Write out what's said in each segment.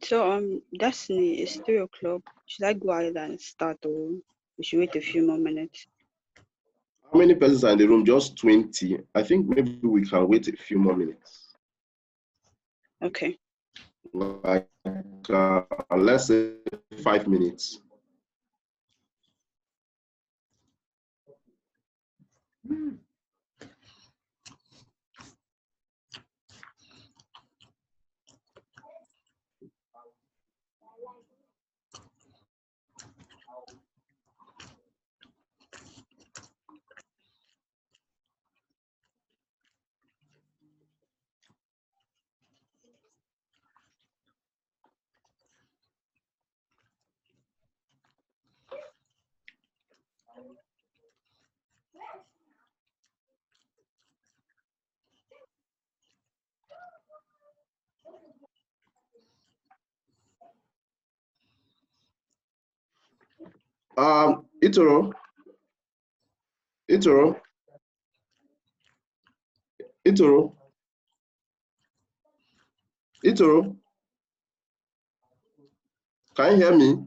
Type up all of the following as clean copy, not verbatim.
So Destiny, it's 3 o'clock. Should I go ahead and start, or we should wait a few more minutes? How many persons are in the room? Just 20. I think maybe we can wait a few more minutes. Okay. Like, let's say 5 minutes. Itoro, Itoro, Itoro, Itoro. Can you hear me?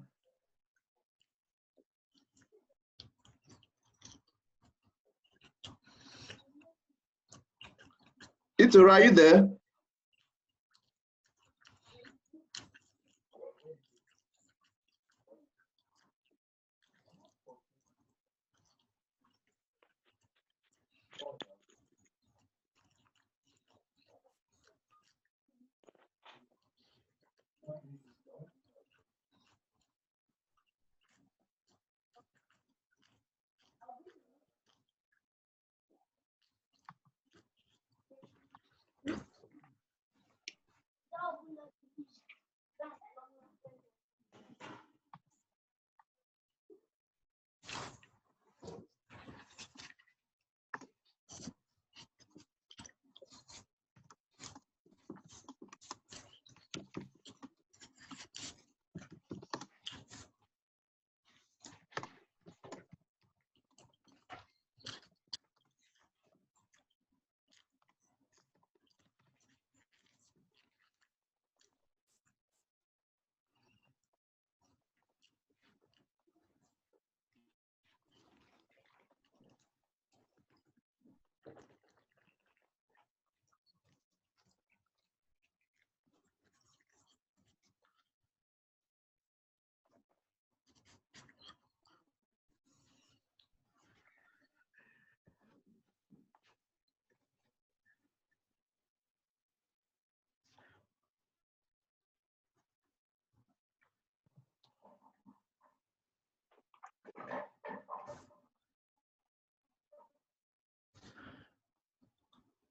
Itoro, are you there?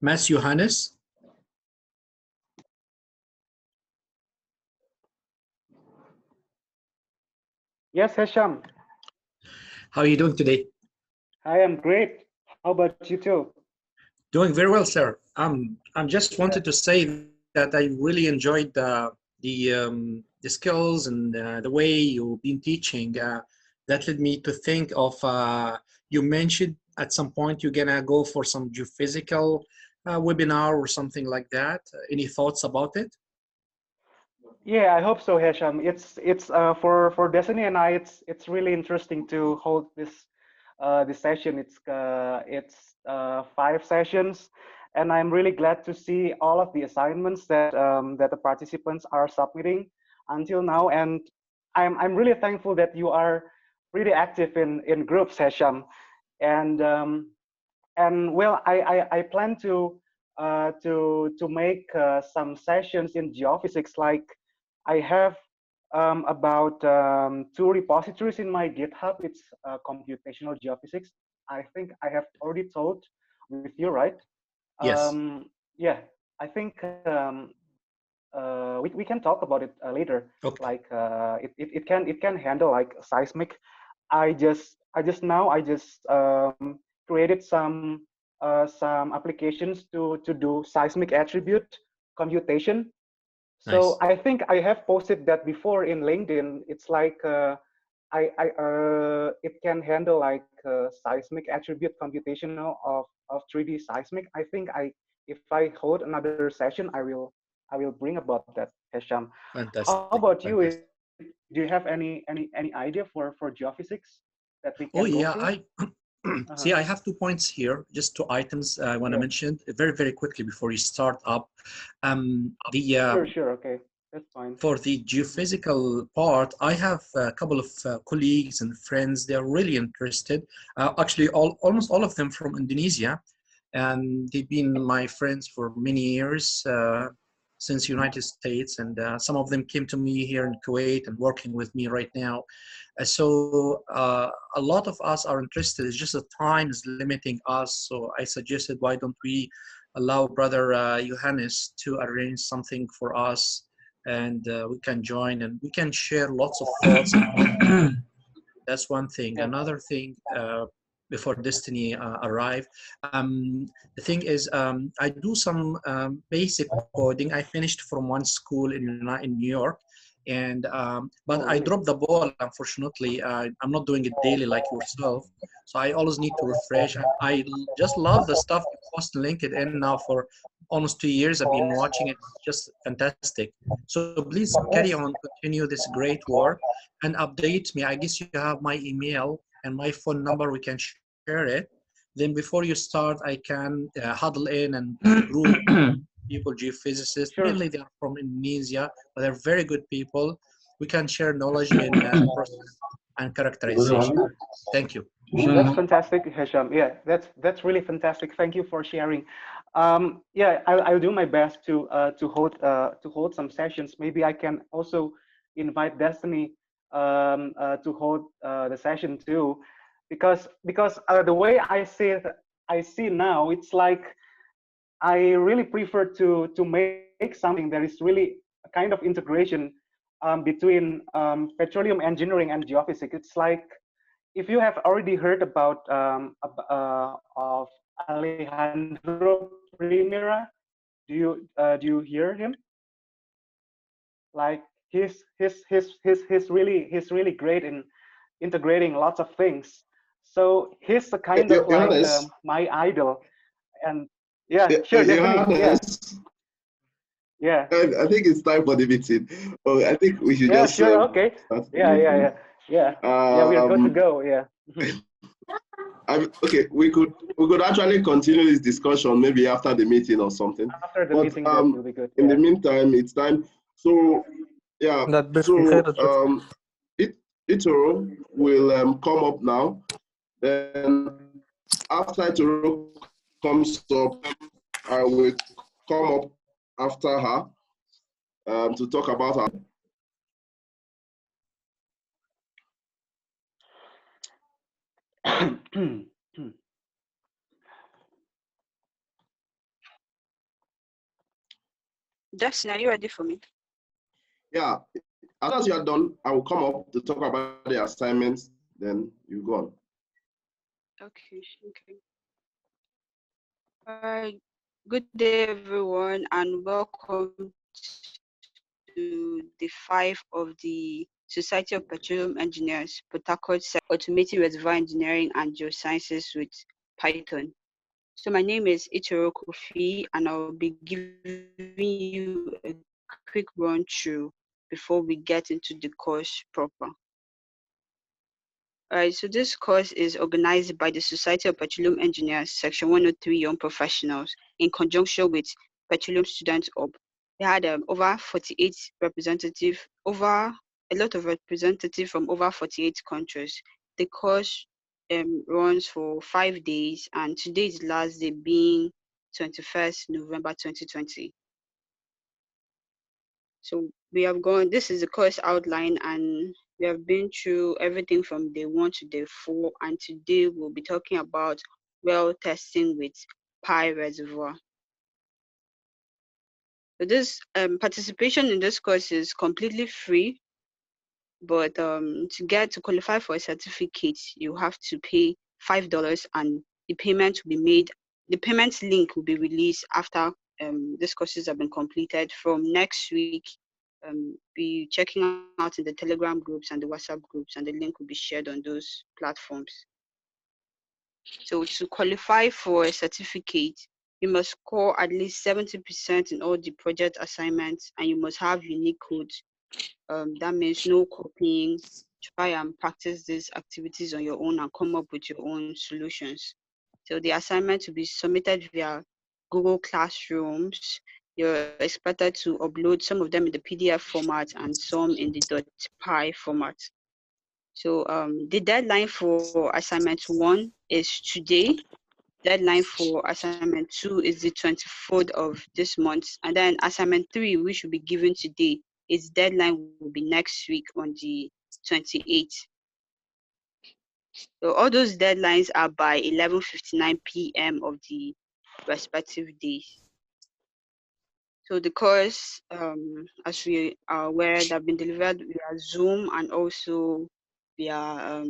Mass Johannes. Yes, Hesham. How are you doing today? I am great. How about you too? Doing very well, sir. I'm just wanted to say that I really enjoyed the skills and the way you've been teaching. That led me to think of you mentioned at some point you're gonna go for some geophysical webinar or something like that. Any thoughts about it? Yeah, I hope so, Hesham. It's for Destiny and I. It's really interesting to hold this session. It's 5 sessions, and I'm really glad to see all of the assignments that the participants are submitting until now. And I'm really thankful that you are really active in groups, Hesham. And well, I plan to make some sessions in geophysics. Like I have about two repositories in my GitHub. It's computational geophysics. I think I have already told with you, right? Yes. Yeah, I think we can talk about it later. Okay. Like it can handle like seismic. I just created some applications to do seismic attribute computation. So Nice. I think I have posted that before in LinkedIn. It's like it can handle like seismic attribute computational of 3D seismic. I think if I hold another session, I will bring about that, Hesham. How Fantastic. about you? Fantastic. Do you have any idea for geophysics that we can Oh go yeah, through? I see. I have 2 points here, just 2 items I want to Yeah. mention very quickly before you start up. The Sure. Okay, that's fine. For the geophysical part, I have a couple of colleagues and friends. They are really interested. Actually, almost all of them from Indonesia, and they've been my friends for many years since United States. And some of them came to me here in Kuwait and working with me right now. So a lot of us are interested. It's just the time is limiting us. So I suggested, why don't we allow Brother Johannes to arrange something for us, and we can join and we can share lots of thoughts. That's one thing. Yeah. Another thing, before Destiny arrive, the thing is, I do some basic coding. I finished from one school in New York, and but Oh, I really? dropped the ball. Unfortunately, I'm not doing it daily like yourself. So I always need to refresh. I just love the stuff you post on LinkedIn now for almost 2 years. I've been watching it. It's just fantastic. So please carry on, continue this great work and update me. I guess you have my email and my phone number. We can share it. Then before you start, I can huddle in and group people, geophysicists. Sure. Mainly they are from Indonesia, but they're very good people. We can share knowledge in process and characterization. Thank you. That's fantastic, Hesham. Yeah, that's really fantastic. Thank you for sharing. Yeah, I'll do my best to hold some sessions. Maybe I can also invite Destiny to hold the session too, because the way I see now, it's like I really prefer to make something that is really a kind of integration between petroleum engineering and geophysics. It's like, if you have already heard about of Alejandro Primera, do you hear him? Like he's really great in integrating lots of things. So he's the kind of like Johannes, my idol. And yeah, sure, definitely, yeah, Johannes, yeah, I think it's time for the meeting. Oh, I think we should yeah, just sure, okay, start the yeah, meeting. yeah, we are good to go, yeah. Okay, we could actually continue this discussion maybe after the meeting or something. After the But meeting, that will be good. in the Yeah. meantime, it's time. So yeah, so Itoro will come up now. Then after Itoro comes up, I will come up after her to talk about her. Destiny, are you ready for me? Yeah, as soon as you are done, I will come up to talk about the assignments. Then you go on. Okay. All right. Good day, everyone, and welcome to the 5 of the Society of Petroleum Engineers, Port Harcourt, Automating Reservoir Engineering and Geosciences with Python. So my name is Itoro Kofi, and I'll be giving you a quick run through before we get into the course proper. All right, so this course is organized by the Society of Petroleum Engineers, Section 103 Young Professionals, in conjunction with Petroleum Students Hub. They had over a lot of representatives from over 48 countries. The course runs for 5 days, and today's last day being 21st November 2020. So we have gone, this is the course outline, and we have been through everything from day 1 to day 4, and today we'll be talking about well testing with pi reservoir. So this participation in this course is completely free, but to qualify for a certificate, you have to pay $5, and the payment will be made. The payment link will be released after these courses have been completed. From next week, be checking out in the Telegram groups and the WhatsApp groups, and the link will be shared on those platforms. So to qualify for a certificate, you must score at least 70% in all the project assignments, and you must have unique codes. That means no copying. Try and practice these activities on your own and come up with your own solutions. So the assignment will be submitted via Google Classrooms. You're expected to upload some of them in the PDF format and some in the .py format. So the deadline for assignment 1 is today. Deadline for assignment 2 is the 24th of this month. And then assignment 3, which will be given today, its deadline will be next week on the 28th. So all those deadlines are by 11:59 p.m. of the respective days. So the course, as we are aware, that have been delivered via Zoom and also via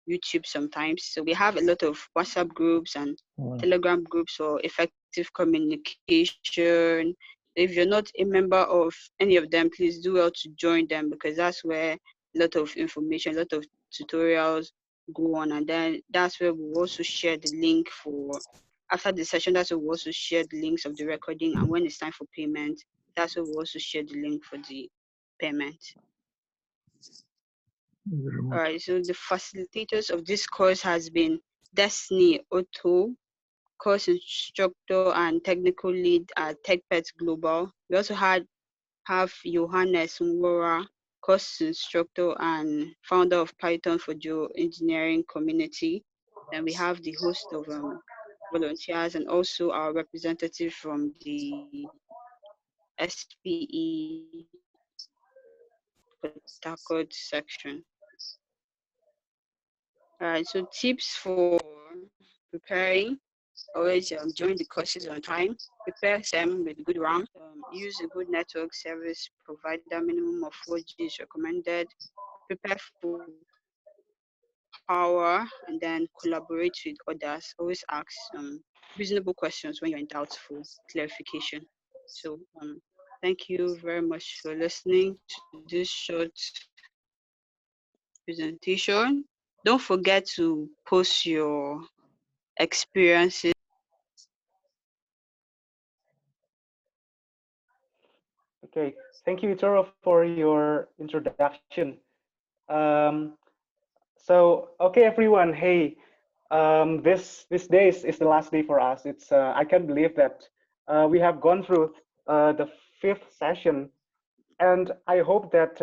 YouTube sometimes. So we have a lot of WhatsApp groups and Telegram groups for effective communication. If you're not a member of any of them, please do well to join them, because that's where a lot of information, a lot of tutorials go on. And then that's where we'll also share the link for, after the session, that's where we'll also share the links of the recording. And when it's time for payment, that's where we'll also share the link for the payment. All right, so the facilitators of this course has been Destiny Otto, course instructor and technical lead at TechPet Global. We also have Johannes Nwora, course instructor and founder of Python for Geoengineering Community. Then we have the host of volunteers and also our representative from the SPE Port Harcourt section. All right, so tips for preparing: always join the courses on time, prepare them with good RAM, use a good network service provider, minimum of 4G is recommended, prepare for power, and then collaborate with others. Always ask reasonable questions when you're in doubt for clarification. So thank you very much for listening to this short presentation. Don't forget to post your experiences. Okay, thank you, Itoro, for your introduction. Um, okay, everyone. Hey, this day is the last day for us. It's I can't believe that we have gone through the 5th session, and I hope that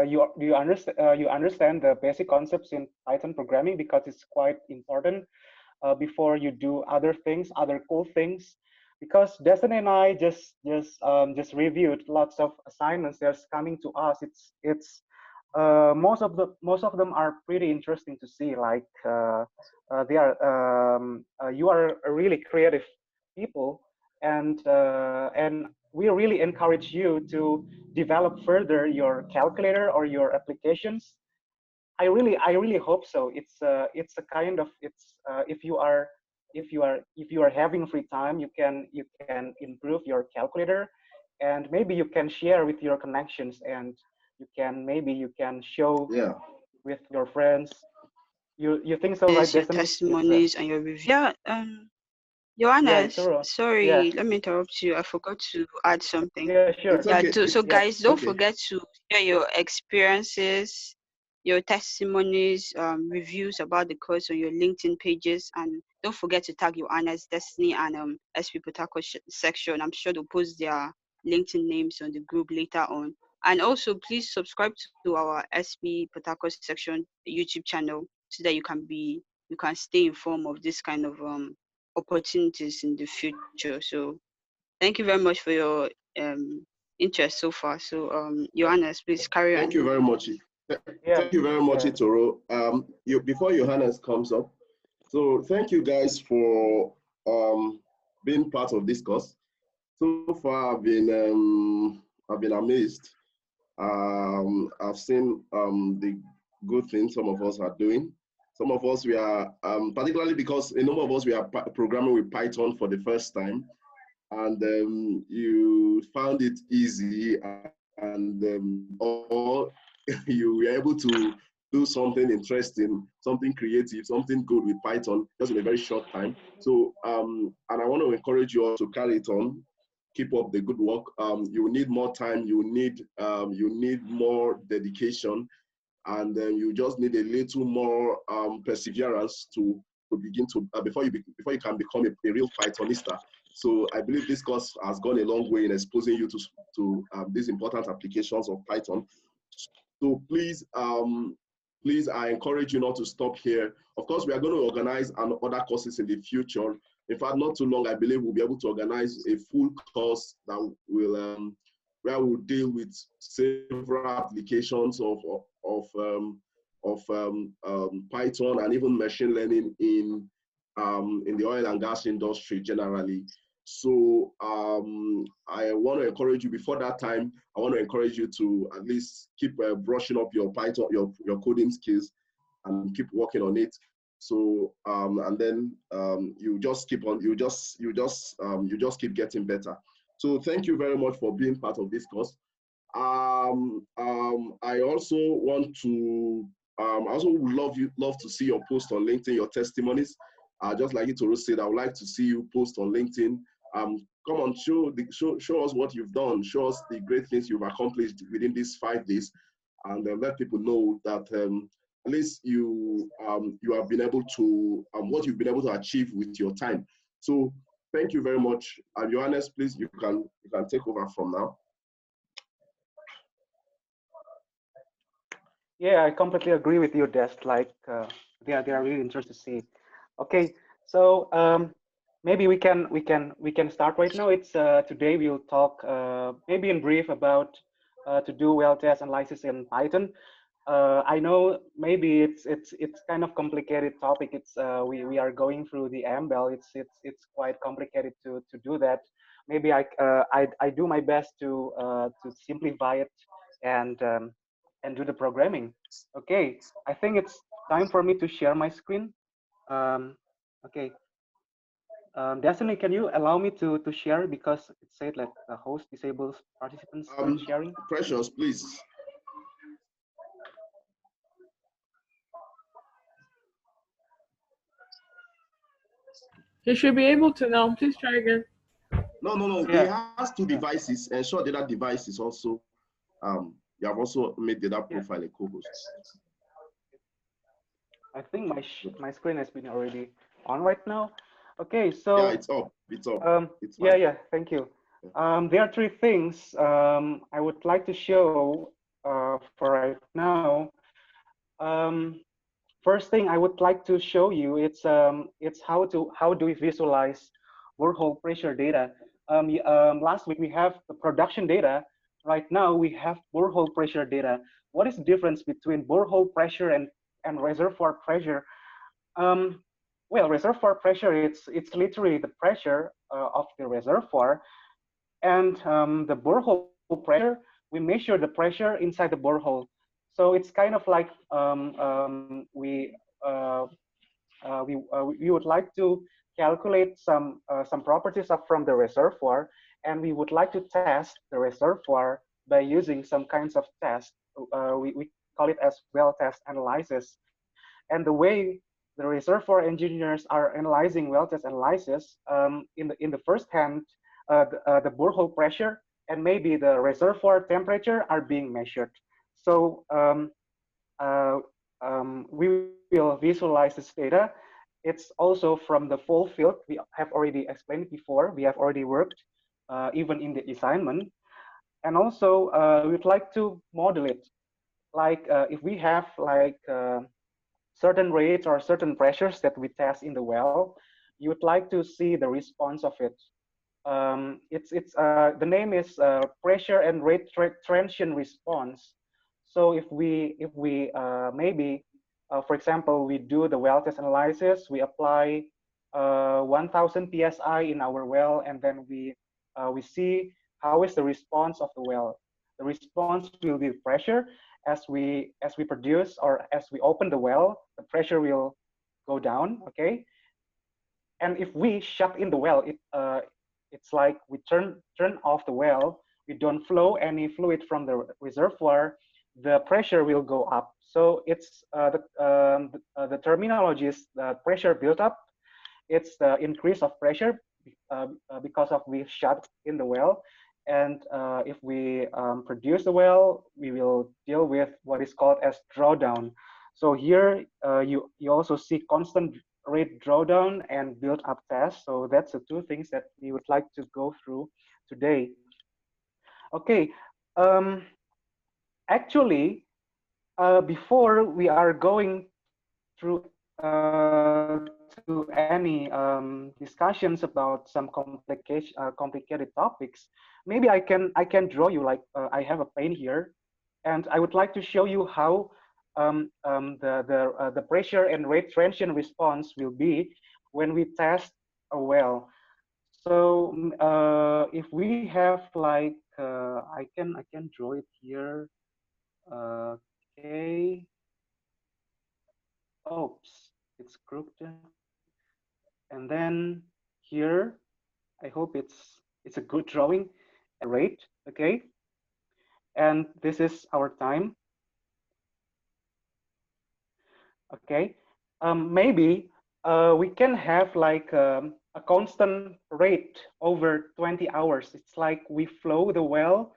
you understand the basic concepts in Python programming, because it's quite important before you do other things, other cool things. Because Destiny and I just reviewed lots of assignments that's coming to us. It's most of them are pretty interesting to see. Like they are you are a really creative people, and we really encourage you to develop further your calculator or your applications. I really hope so. It's a kind of, it's if you are having free time, you can improve your calculator, and maybe you can share with your connections, and you can show with your friends. You think so, right, Your Destiny? testimonies and your review. Yeah, Yeah, Johannes, Ituro. Yeah, sorry, let me interrupt you. I forgot to add something. yeah, sure. It's okay. So Yeah. guys, don't Okay. forget to share your experiences, your testimonies, reviews about the course on your LinkedIn pages, and don't forget to tag Johannes, Destiny, and SP Potako section. I'm sure they'll post their LinkedIn names on the group later on. And also, please subscribe to our SP Potako section YouTube channel so that you can stay informed of this kind of opportunities in the future. So thank you very much for your interest so far. So Johannes, please carry on. Thank you very much. Yeah, Thank you very much, yeah. Itoro. Before Johannes comes up, so thank you guys for being part of this course. So far, I've been amazed. I've seen the good things some of us are doing. Some of us we are particularly because a number of us we are programming with Python for the first time, and you found it easy, and or you were able to do something interesting, something creative, something good with Python just in a very short time. So, and I want to encourage you all to carry it on. Keep up the good work. You need more time. You need more dedication, and then you just need a little more perseverance to begin to before you can become a real Pythonista. So I believe this course has gone a long way in exposing you to these important applications of Python. So please, I encourage you not to stop here. Of course, we are going to organize other courses in the future. In fact, not too long, I believe we'll be able to organize a full course that will where we'll deal with several applications of Python and even machine learning in the oil and gas industry generally. So I want to encourage you before that time, I want to encourage you to at least keep brushing up your Python, your coding skills and keep working on it. So and then you just keep on, you just keep getting better. So thank you very much for being part of this course. I also want to I also would love to see your post on LinkedIn, your testimonies. Just like Itoro said, I would like to see you post on LinkedIn. Come on, show us what you've done. Show us the great things you've accomplished within these 5 days, and let people know that at least you have been able to what you've been able to achieve with your time. So thank you very much. Johannes, please, you can take over from now. Yeah, I completely agree with you, Des. Like, they are really interested to see. Okay, so maybe we can start right now. It's today we'll talk maybe in brief about to do well test analysis in Python. I know maybe it's kind of complicated topic. It's we are going through the MBEL. It's quite complicated to do that. Maybe I do my best to simplify it and do the programming. Okay, I think it's time for me to share my screen. Okay, Destiny, can you allow me to share, because it said like the host disables participants screen sharing? Precious, please. You should be able to now. Please try again. No. Yeah. He has 2 devices. Ensure that that device is also you have also made the other profile a co-host. I think my screen has been already on right now. Okay, so yeah, it's up. It's up. It's fine. yeah. Thank you. There are 3 things I would like to show for right now. First thing I would like to show you, it's how do we visualize borehole pressure data. Last week we have the production data. Right now we have borehole pressure data. What is the difference between borehole pressure and reservoir pressure? Well, reservoir pressure, it's literally the pressure of the reservoir, and the borehole pressure, we measure the pressure inside the borehole. So it's kind of like we would like to calculate some properties from the reservoir, and we would like to test the reservoir by using some kinds of test. We call it as well test analysis. And the way the reservoir engineers are analyzing well test analysis, in the first hand, the borehole pressure and maybe the reservoir temperature are being measured. So we will visualize this data. It's also from the full field. We have already explained it before. We have already worked even in the assignment. And also we'd like to model it. Like if we have like certain rates or certain pressures that we test in the well, you would like to see the response of it. the name is pressure and rate tension response. So if we maybe for example, we do the well test analysis, we apply 1000 psi in our well, and then we see how is the response of the well. The response will be pressure. As we produce or as we open the well, the pressure will go down. Okay, and if we shut in the well, it's like we turn off the well. We don't flow any fluid from the reservoir. The pressure will go up. So it's the terminology is the pressure built up. It's the increase of pressure because of we shut in the well. And if we produce the well, we will deal with what is called as drawdown. So here you also see constant rate drawdown and build up test. So that's the two things that we would like to go through today. Okay, actually, before we are going through to any discussions about some complicated topics, maybe I can draw you like I have a plane here, and I would like to show you how the pressure and rate tension response will be when we test a well. So if we have like I can draw it here. Okay. Oops, it's crooked. And then here, I hope it's a good drawing. Rate, okay. And this is our time. Okay. Maybe we can have like a constant rate over 20 hours. It's like we flow the well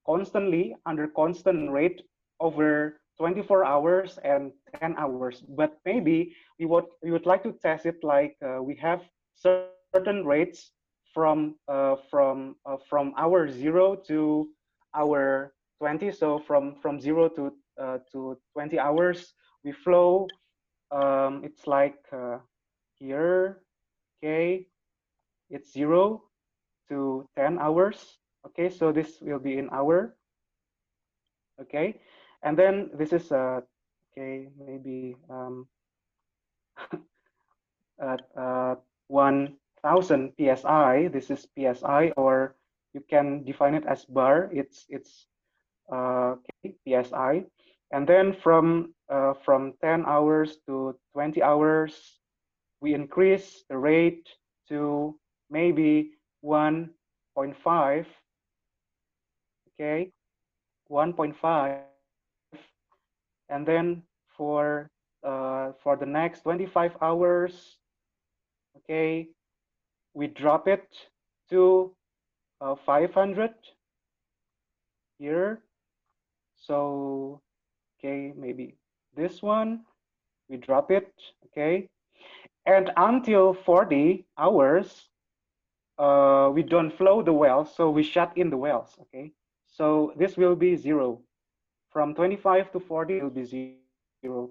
constantly under constant rate over 24 hours and 10 hours. But maybe we would like to test it like we have certain rates from hour 0 to hour 20. So from 0 to 20 hours we flow. It's like here, okay, it's 0 to 10 hours. Okay, so this will be in hour. Okay, and then this is okay, maybe 1000 psi. This is psi, or you can define it as bar. It's okay, psi. And then from 10 hours to 20 hours, we increase the rate to maybe 1.5. Okay, 1.5, and then for the next 25 hours, okay, we drop it to 500 here. So okay, maybe this one, we drop it. Okay, and until 40 hours, we don't flow the wells, so we shut in the wells. Okay, so this will be 0. From 25 to 40 will be 0.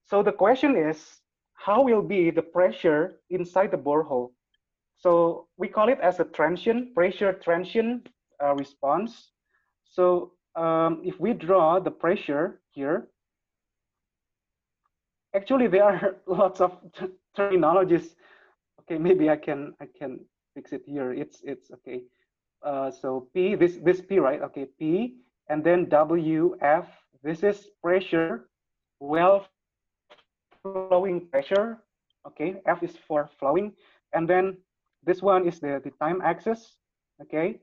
So the question is, how will be the pressure inside the borehole? So we call it as a tension, pressure tension response. So if we draw the pressure here, actually there are lots of terminologies. Okay, maybe I can fix it here. It's okay. So P, this P, right? Okay, P, and then WF. This is pressure, well flowing pressure. Okay, F is for flowing, and then this one is the time axis. Okay,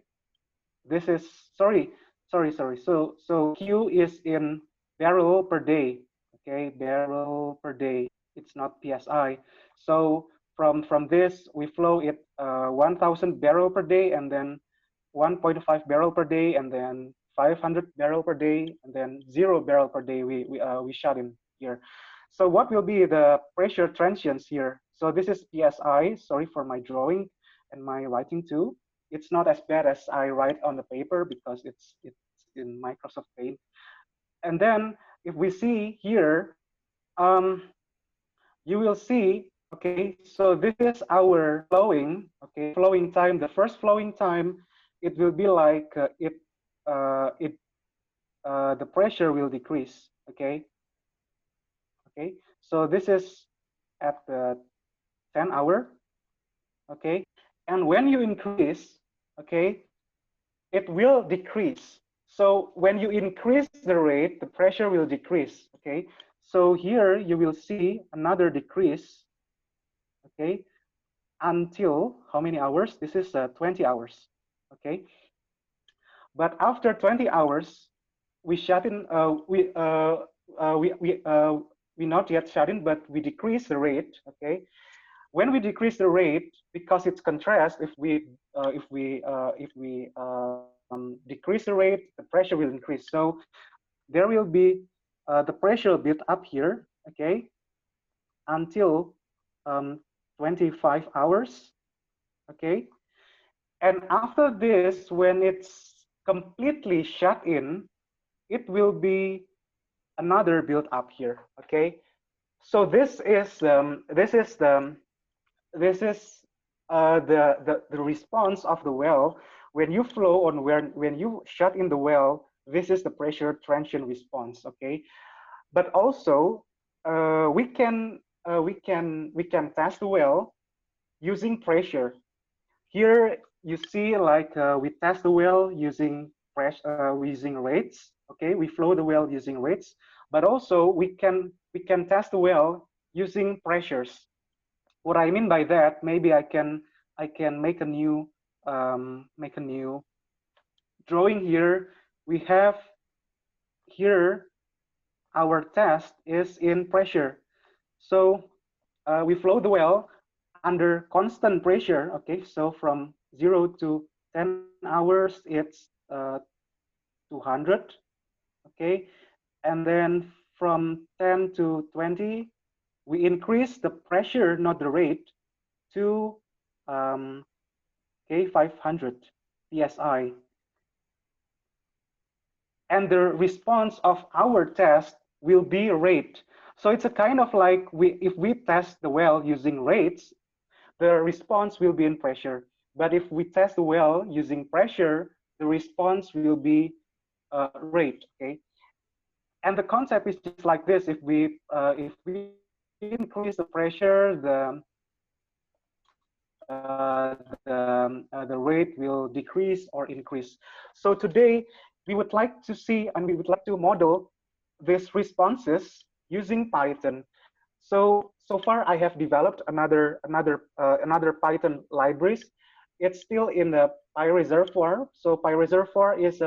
this is sorry. So Q is in barrel per day. Okay, barrel per day. It's not psi. So from this we flow it 1000 barrel per day, and then 1.5 barrel per day, and then 500 barrel per day, and then 0 barrel per day we shut in here. So what will be the pressure transients here? So this is psi. Sorry for my drawing and my writing too. It's not as bad as I write on the paper because it's in Microsoft Paint. And then if we see here, you will see Okay, so this is our flowing, okay, flowing time. The first flowing time, it will be like the pressure will decrease, okay? Okay, so this is at the 10 hour, okay? And when you increase, okay, it will decrease. So when you increase the rate, the pressure will decrease, okay? So here you will see another decrease, okay, until how many hours? This is 20 hours, okay? But after 20 hours, we shut in, we not yet shut in, but we decrease the rate, okay? When we decrease the rate, because it's contrast, if we decrease the rate, the pressure will increase. So there will be the pressure built up here, okay, until 25 hours, okay. And after this, when it's completely shut in, it will be another build up here, okay. So this is the response of the well when you flow on when you shut in the well. This is the pressure transient response, okay. But also we can test the well using pressure. Here you see like we test the well using pressure, using rates, okay. We flow the well using rates, but also we can test the well using pressures. What I mean by that, maybe I can make a new drawing here. We have here our test is in pressure. So we flow the well under constant pressure. Okay, so from 0 to 10 hours, it's 200. Okay, and then from 10 to 20, we increase the pressure, not the rate, to okay, 500 psi. And the response of our test will be rate. So it's a kind of like if we test the well using rates, the response will be in pressure. But if we test the well using pressure, the response will be rate. Okay, and the concept is just like this: if we increase the pressure, the rate will decrease or increase. So today we would like to see and we would like to model these responses using Python. So far I have developed another Python libraries. It's still in the PyReservoir. So PyReservoir is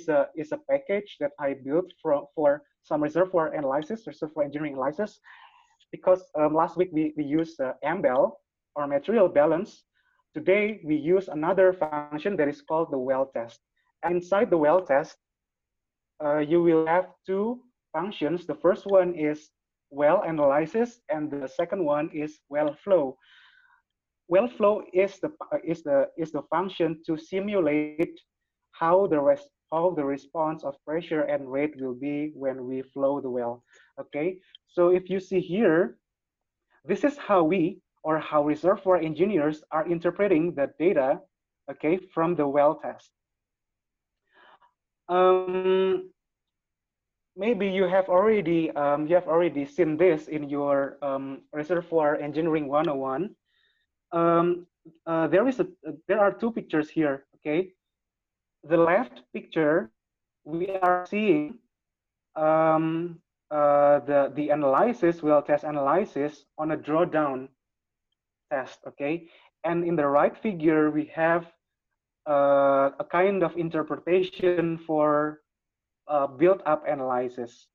a package that I built for some reservoir analysis, reservoir engineering analysis, because last week we used MBEL or material balance. Today we use another function that is called the well test. And inside the well test, you will have two functions. The first one is well analysis, and the second one is well flow. Well flow is the function to simulate how the response of pressure and rate will be when we flow the well. Okay, so if you see here, this is how we or how reservoir engineers are interpreting the data, okay, from the well test. Maybe you have already seen this in your reservoir engineering 101. There are two pictures here. Okay, the left picture we are seeing the analysis, well test analysis on a drawdown test. Okay, and in the right figure we have a kind of interpretation for build-up analysis.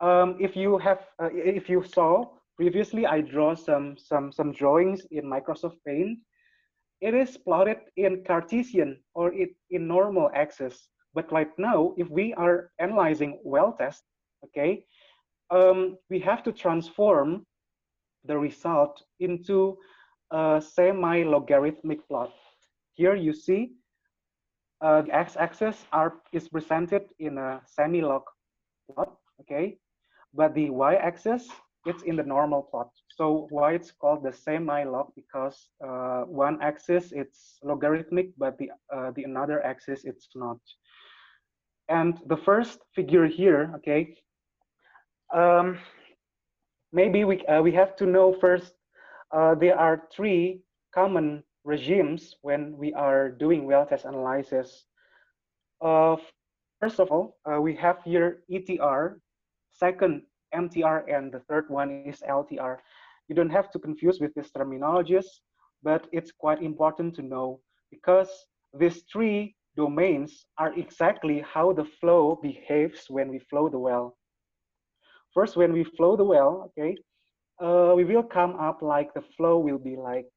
If you saw previously, I draw some drawings in Microsoft Paint. It is plotted in Cartesian or in normal axis. But right now, if we are analyzing well test, okay, we have to transform the result into a semi-logarithmic plot. Here you see the x-axis is presented in a semi-log plot, okay, but the y-axis it's in the normal plot. So why it's called the semi-log? Because one axis it's logarithmic, but the another axis it's not. And the first figure here, okay, um, maybe we have to know first. There are three common regimes when we are doing well-test analysis. First of all, we have here ETR, second MTR, and the third one is LTR. You don't have to confuse with these terminologies, but it's quite important to know because these three domains are exactly how the flow behaves when we flow the well. First, when we flow the well, okay, we will come up like the flow will be like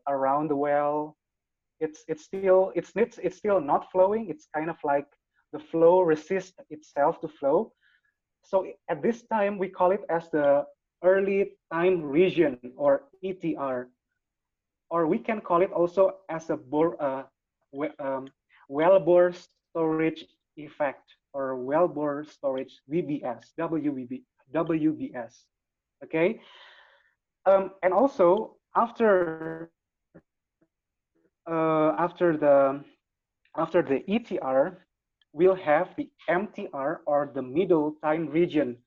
around the well. It's still not flowing. It's kind of like the flow resists itself to flow. So at this time we call it as the early time region or ETR, or we can call it also as a well bore storage effect or well bore storage WBS, WBS. Okay, and also after the ETR, we'll have the MTR or the middle time region.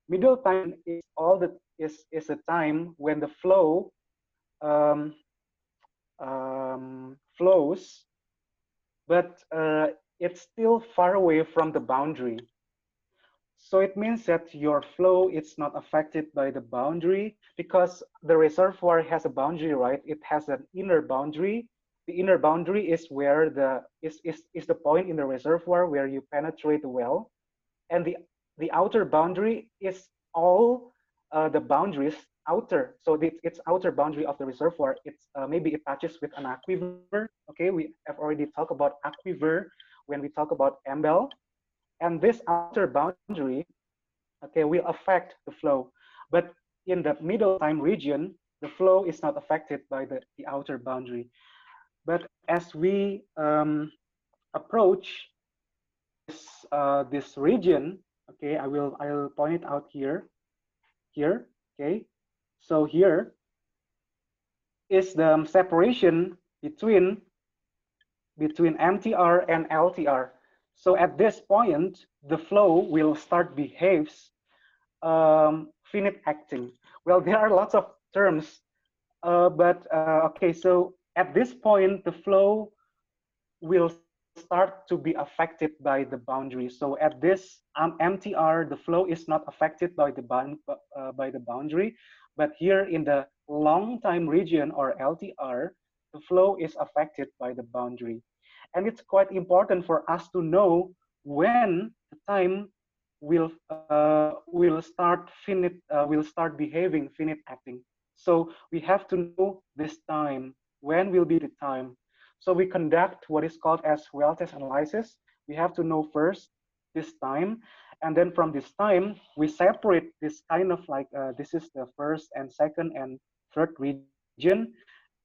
Middle time is all that is a time when the flow um, flows, but it's still far away from the boundary. So it means that your flow is not affected by the boundary because the reservoir has a boundary, right? It has an inner boundary. The inner boundary is where is the point in the reservoir where you penetrate the well, and the outer boundary is all the boundaries outer. So it's outer boundary of the reservoir. It's maybe it touches with an aquifer. Okay, we have already talked about aquifer when we talk about MBEL, and this outer boundary, okay, will affect the flow. But in the middle time region, the flow is not affected by the outer boundary. But as we approach this region, okay, I'll point it out here, okay. So here is the separation between MTR and LTR. So at this point, the flow will start behaves finite acting. Well, there are lots of terms, but okay. So at this point, the flow will start to be affected by the boundary. So at this MTR, the flow is not affected by the boundary, but here in the long time region or LTR, the flow is affected by the boundary. And it's quite important for us to know when the time will start behaving finite acting. So we have to know this time. When will be the time? So we conduct what is called as well-test analysis. We have to know first this time, and then from this time we separate this kind of like this is the first and second and third region,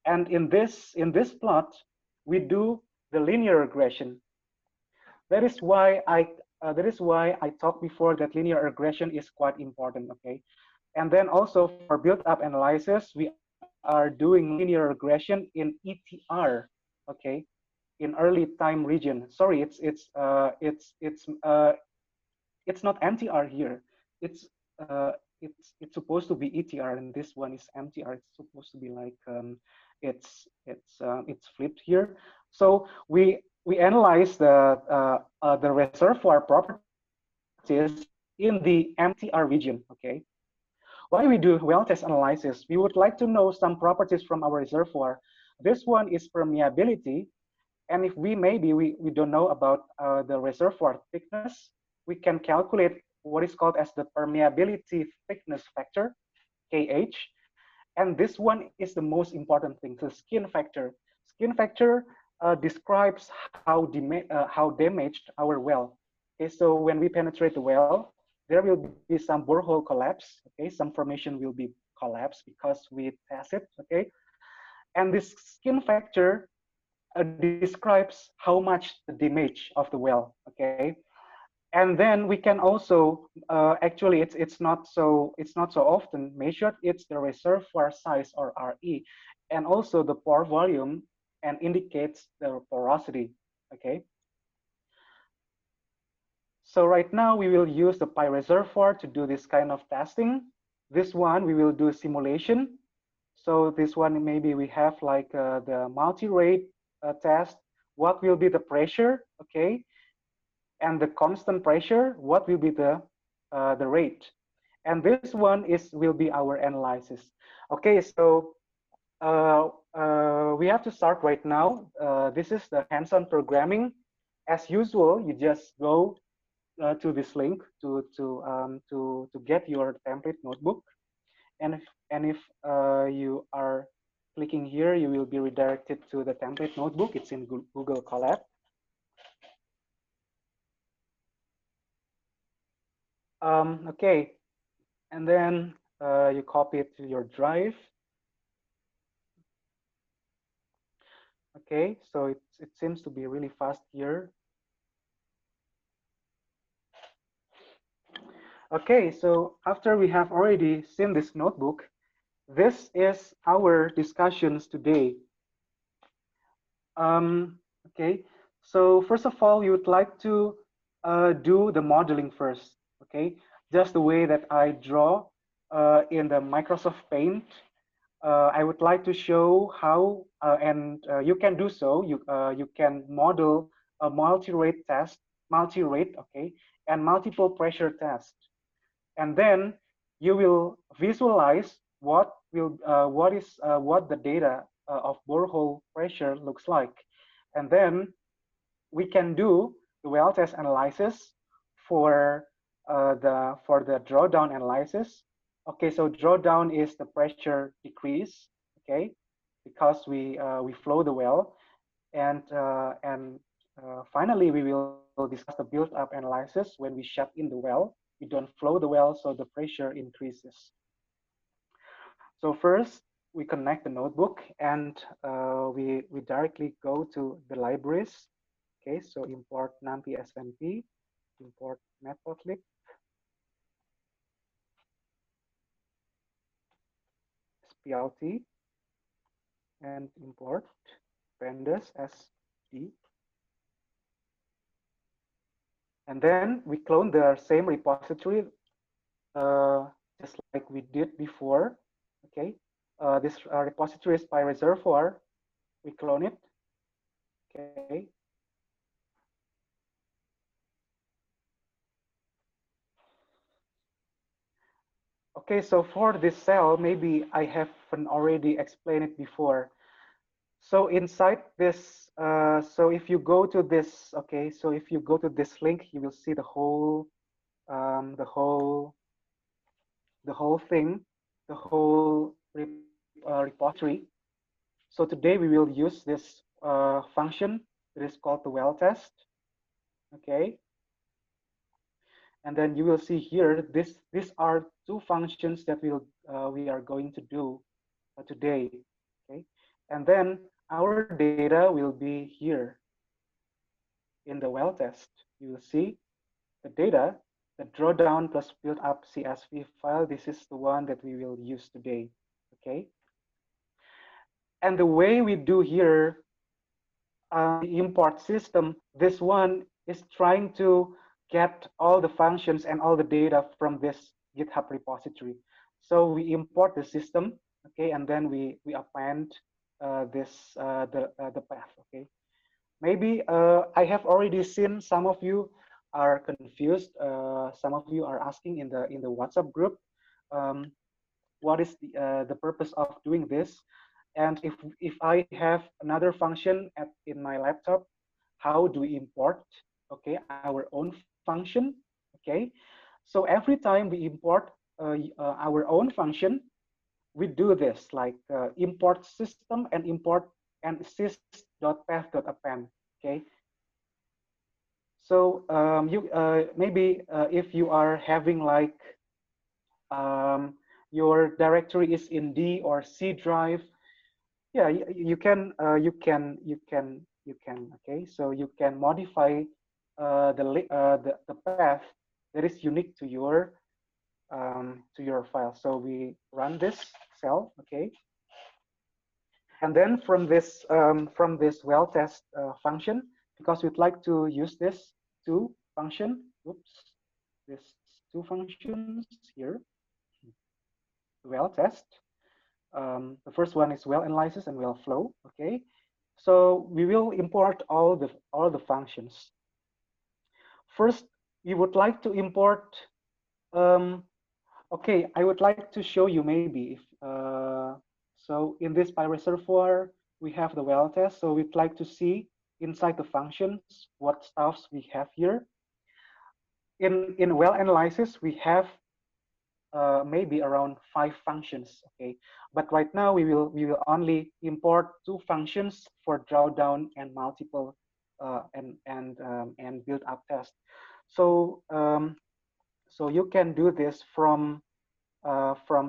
and in this plot we do the linear regression. That is why I talked before that linear regression is quite important. Okay, and then also for build-up analysis, we are doing linear regression in ETR. Okay, in early time region. Sorry, it's not MTR here. It's it's supposed to be ETR, and this one is MTR. It's supposed to be like it's flipped here. So we analyze the reservoir properties in the MTR region. Okay. Why we do well-test analysis? We would like to know some properties from our reservoir. This one is permeability. And if we don't know about the reservoir thickness, we can calculate what is called as the permeability thickness factor, KH. And this one is the most important thing, the skin factor. Skin factor describes how damaged our well. Okay, so when we penetrate the well, there will be some borehole collapse. Okay, some formation will be collapsed because we test it. Okay, and this skin factor describes how much the damage of the well. Okay, And then we can also actually it's not so often measured. It's the reservoir size, or RE, and also the pore volume, and indicates the porosity. Okay. So right now we will use the pi reservoir to do this kind of testing. This one we will do simulation. So this one maybe we have like the multi-rate test. What will be the pressure? Okay, and the constant pressure, what will be the rate? And this one will be our analysis. Okay, so we have to start right now. This is the hands-on programming. As usual, you just go to this link to get your template notebook, and if you are clicking here, you will be redirected to the template notebook. It's in Google Colab. Okay, and then you copy it to your drive. Okay, so it seems to be really fast here. Okay, so after we have already seen this notebook, this is our discussions today. Okay, so first of all, you would like to do the modeling first. Okay, just the way that I draw in the Microsoft Paint. I would like to show how, and you can do so. You can model a multi-rate test, multi-rate, okay, and multiple pressure test, and then you will visualize what the data of borehole pressure looks like, and then we can do the well test analysis for the drawdown analysis. Okay, so drawdown is the pressure decrease. Okay, because we flow the well, and finally we will discuss the build-up analysis. When we shut in the well, we don't flow the well, so the pressure increases. So first we connect the notebook, and we directly go to the libraries. Okay, so import NumPy SNP, import matplotlib, SPLT, and import pandas SD. And then we clone the same repository just like we did before. Okay, this repository is by reservoir. We clone it. Okay. Okay, so for this cell, maybe I haven't already explained it before. So inside this, so if you go to this, okay, so if you go to this link, you will see the whole thing, the whole repository. So today we will use this function that is called the well test. Okay. And then you will see here, these are two functions that we are going to do today. Okay. And then our data will be here in the well test. You will see the data, the drawdown plus build up CSV file. This is the one that we will use today. Okay. And the way we do here, the import system, this one is trying to get all the functions and all the data from this GitHub repository. So we import the system, okay, and then we append the path, okay. Maybe I have already seen some of you are confused. Some of you are asking in the WhatsApp group, what is the purpose of doing this? And if I have another function in my laptop, how do we import, okay, our own function, okay? So every time we import our own function, we do this like import system and import and sys.path.append, okay? So you maybe if you are having like your directory is in D or C drive, yeah, you can okay, so you can modify the path that is unique to your file. So we run this cell, okay, and then from this well test function, because we'd like to use this two function, oops, this two functions here, well test. The first one is well analysis and well flow, okay. So we will import all the functions. First, we would like to import. Okay, I would like to show you maybe if so in this bioreservoir we have the well test. So we'd like to see inside the functions what stuffs we have here. In well analysis we have maybe around 5 functions. Okay, but right now we will only import 2 functions for drawdown and multiple and build up test. So so you can do this from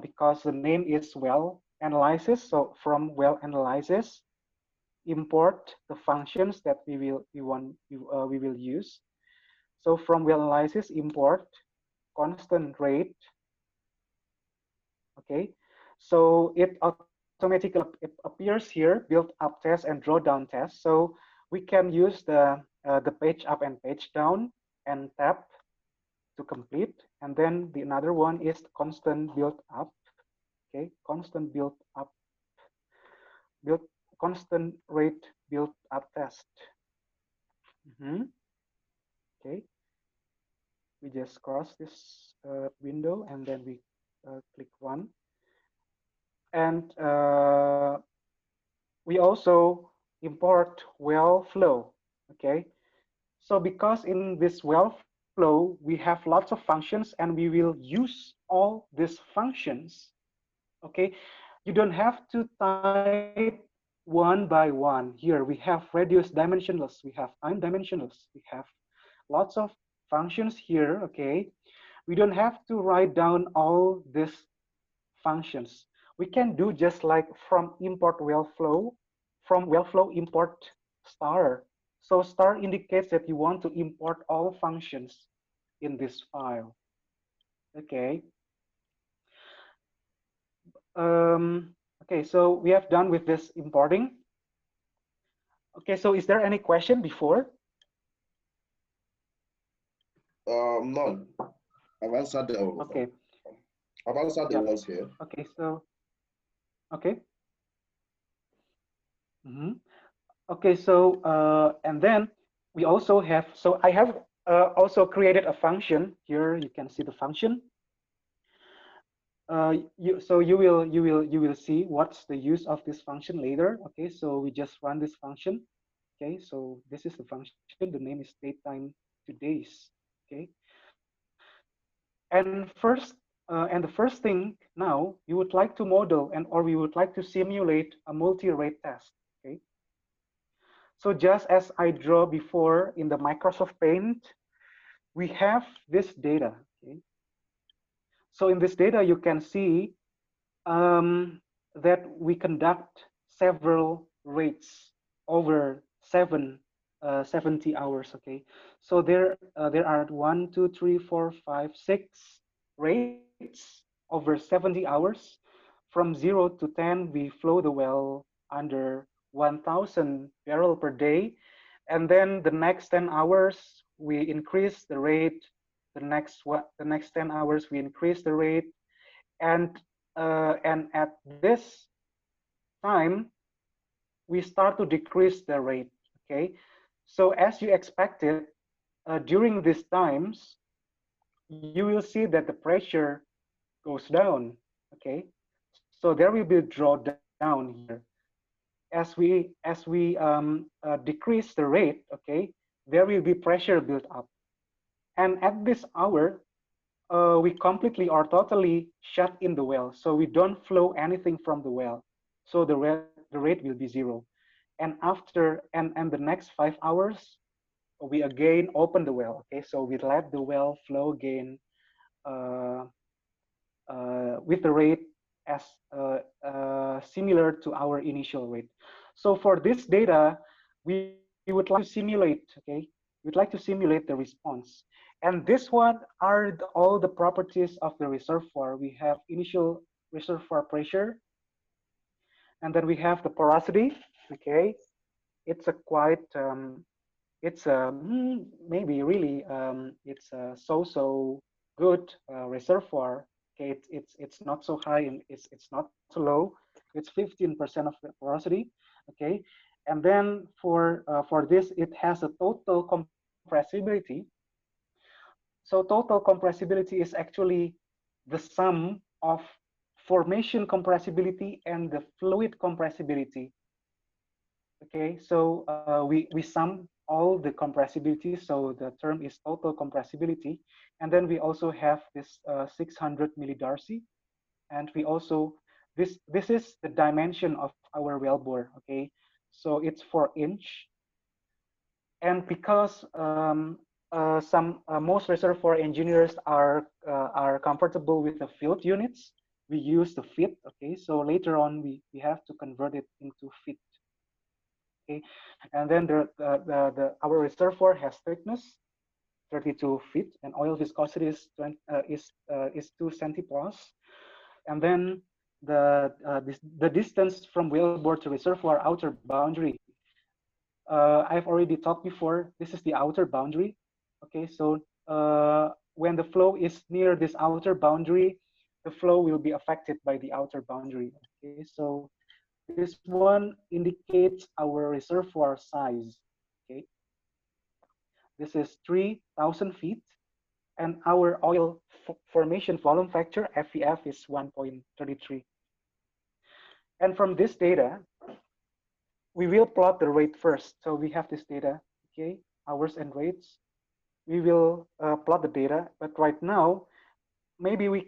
because the name is well analysis. So from well analysis, import the functions that we will use. So from well analysis, import constant rate. Okay, so it automatically appears here, build up test and drawdown test. So we can use the page up and page down and tap to complete. And then the another one is constant build up. Okay, constant build up, build constant rate build up test. Okay, we just cross this window and then we click run. And we also import well flow. Okay, so because in this well flow we have lots of functions and we will use all these functions. Okay, you don't have to type one by one. Here we have radius dimensionless, we have time dimensionless, we have lots of functions here. Okay, we don't have to write down all these functions. We can do just like from import well flow, from well flow import star. So star indicates that you want to import all functions in this file. Okay. Okay, so we have done with this importing. Okay, so is there any question before? None. I've answered the Okay. I've answered the ones here. Okay, so okay. Okay, so and then we also have, so I have also created a function here. You can see the function. You will see what's the use of this function later. Okay, so we just run this function. Okay, so this is the function. The name is datetime today's. Okay, and the first thing now you would like to model or we would like to simulate a multi-rate test. Okay, so just as I draw before in the Microsoft Paint, we have this data. Okay, so in this data you can see that we conduct several rates over 70 hours. Okay, so there are 1, 2, 3, 4, 5, 6 rates over 70 hours. From 0 to 10, we flow the well under 1,000 barrel per day, and then the next 10 hours we increase the rate. The next 10 hours we increase the rate, and at this time we start to decrease the rate. Okay, so as you expected, during these times you will see that the pressure goes down. Okay, so there will be a drawdown here as we decrease the rate. Okay, there will be pressure built up, and at this hour we completely or totally shut in the well, so we don't flow anything from the well, so the rate will be 0. And after and the next 5 hours we again open the well. Okay, so we let the well flow again with the rate as similar to our initial rate. So for this data we would like to simulate, okay, we'd like to simulate the response. And this one are all the properties of the reservoir. We have initial reservoir pressure, and then we have the porosity. Okay, it's a quite it's a maybe really it's a so good reservoir. Okay, it's not so high and it's not so low. It's 15% of the porosity. Okay, and then for this it has a total compressibility. So total compressibility is actually the sum of formation compressibility and the fluid compressibility. Okay, so we sum all the compressibility, so the term is total compressibility. And then we also have this 600 millidarcy, and we also, this is the dimension of our wellbore, okay? So it's 4-inch. And because most reservoir engineers are comfortable with the field units, we use the feet, okay? So later on, we have to convert it into feet. Okay, and then our reservoir has thickness 32 feet, and oil viscosity is 2 centipas, and then the distance from wellbore to reservoir outer boundary. I've already talked before. This is the outer boundary. Okay, so when the flow is near this outer boundary, the flow will be affected by the outer boundary. Okay, so this one indicates our reservoir size. Okay, this is 3,000 feet, and our oil formation volume factor (FVF) is 1.33. And from this data, we will plot the rate first. So we have this data, okay, hours and rates. We will plot the data, but right now, maybe we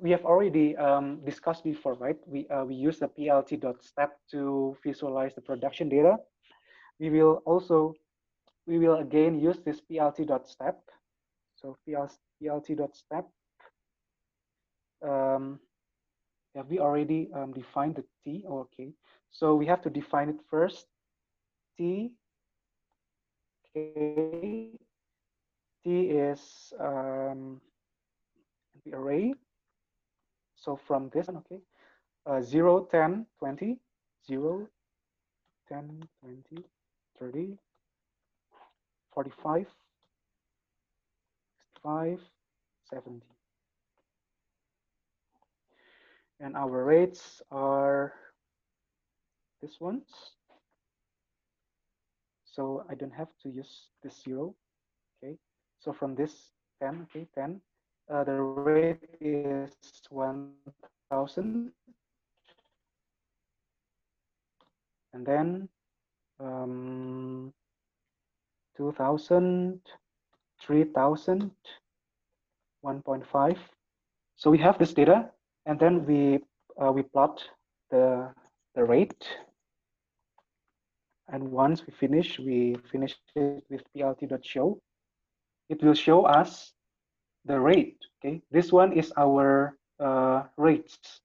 have already discussed before, right? We use the plt.step to visualize the production data. We will again use this plt.step. So plt.step. Have we already defined the T? Oh, okay. So we have to define it first. T. Okay. T is the array. So from this one, okay, 0, 10, 20, 0, 10, 20, 30, 45, 65, 70. And our rates are this ones. So I don't have to use this 0. Okay. So from this 10, okay, 10, the rate is 1,000. And then 2,000, 3,000, 1.5. So we have this data, and then we plot the rate. And once we finish it with plt.show. It will show us the rate. Okay, this one is our rates.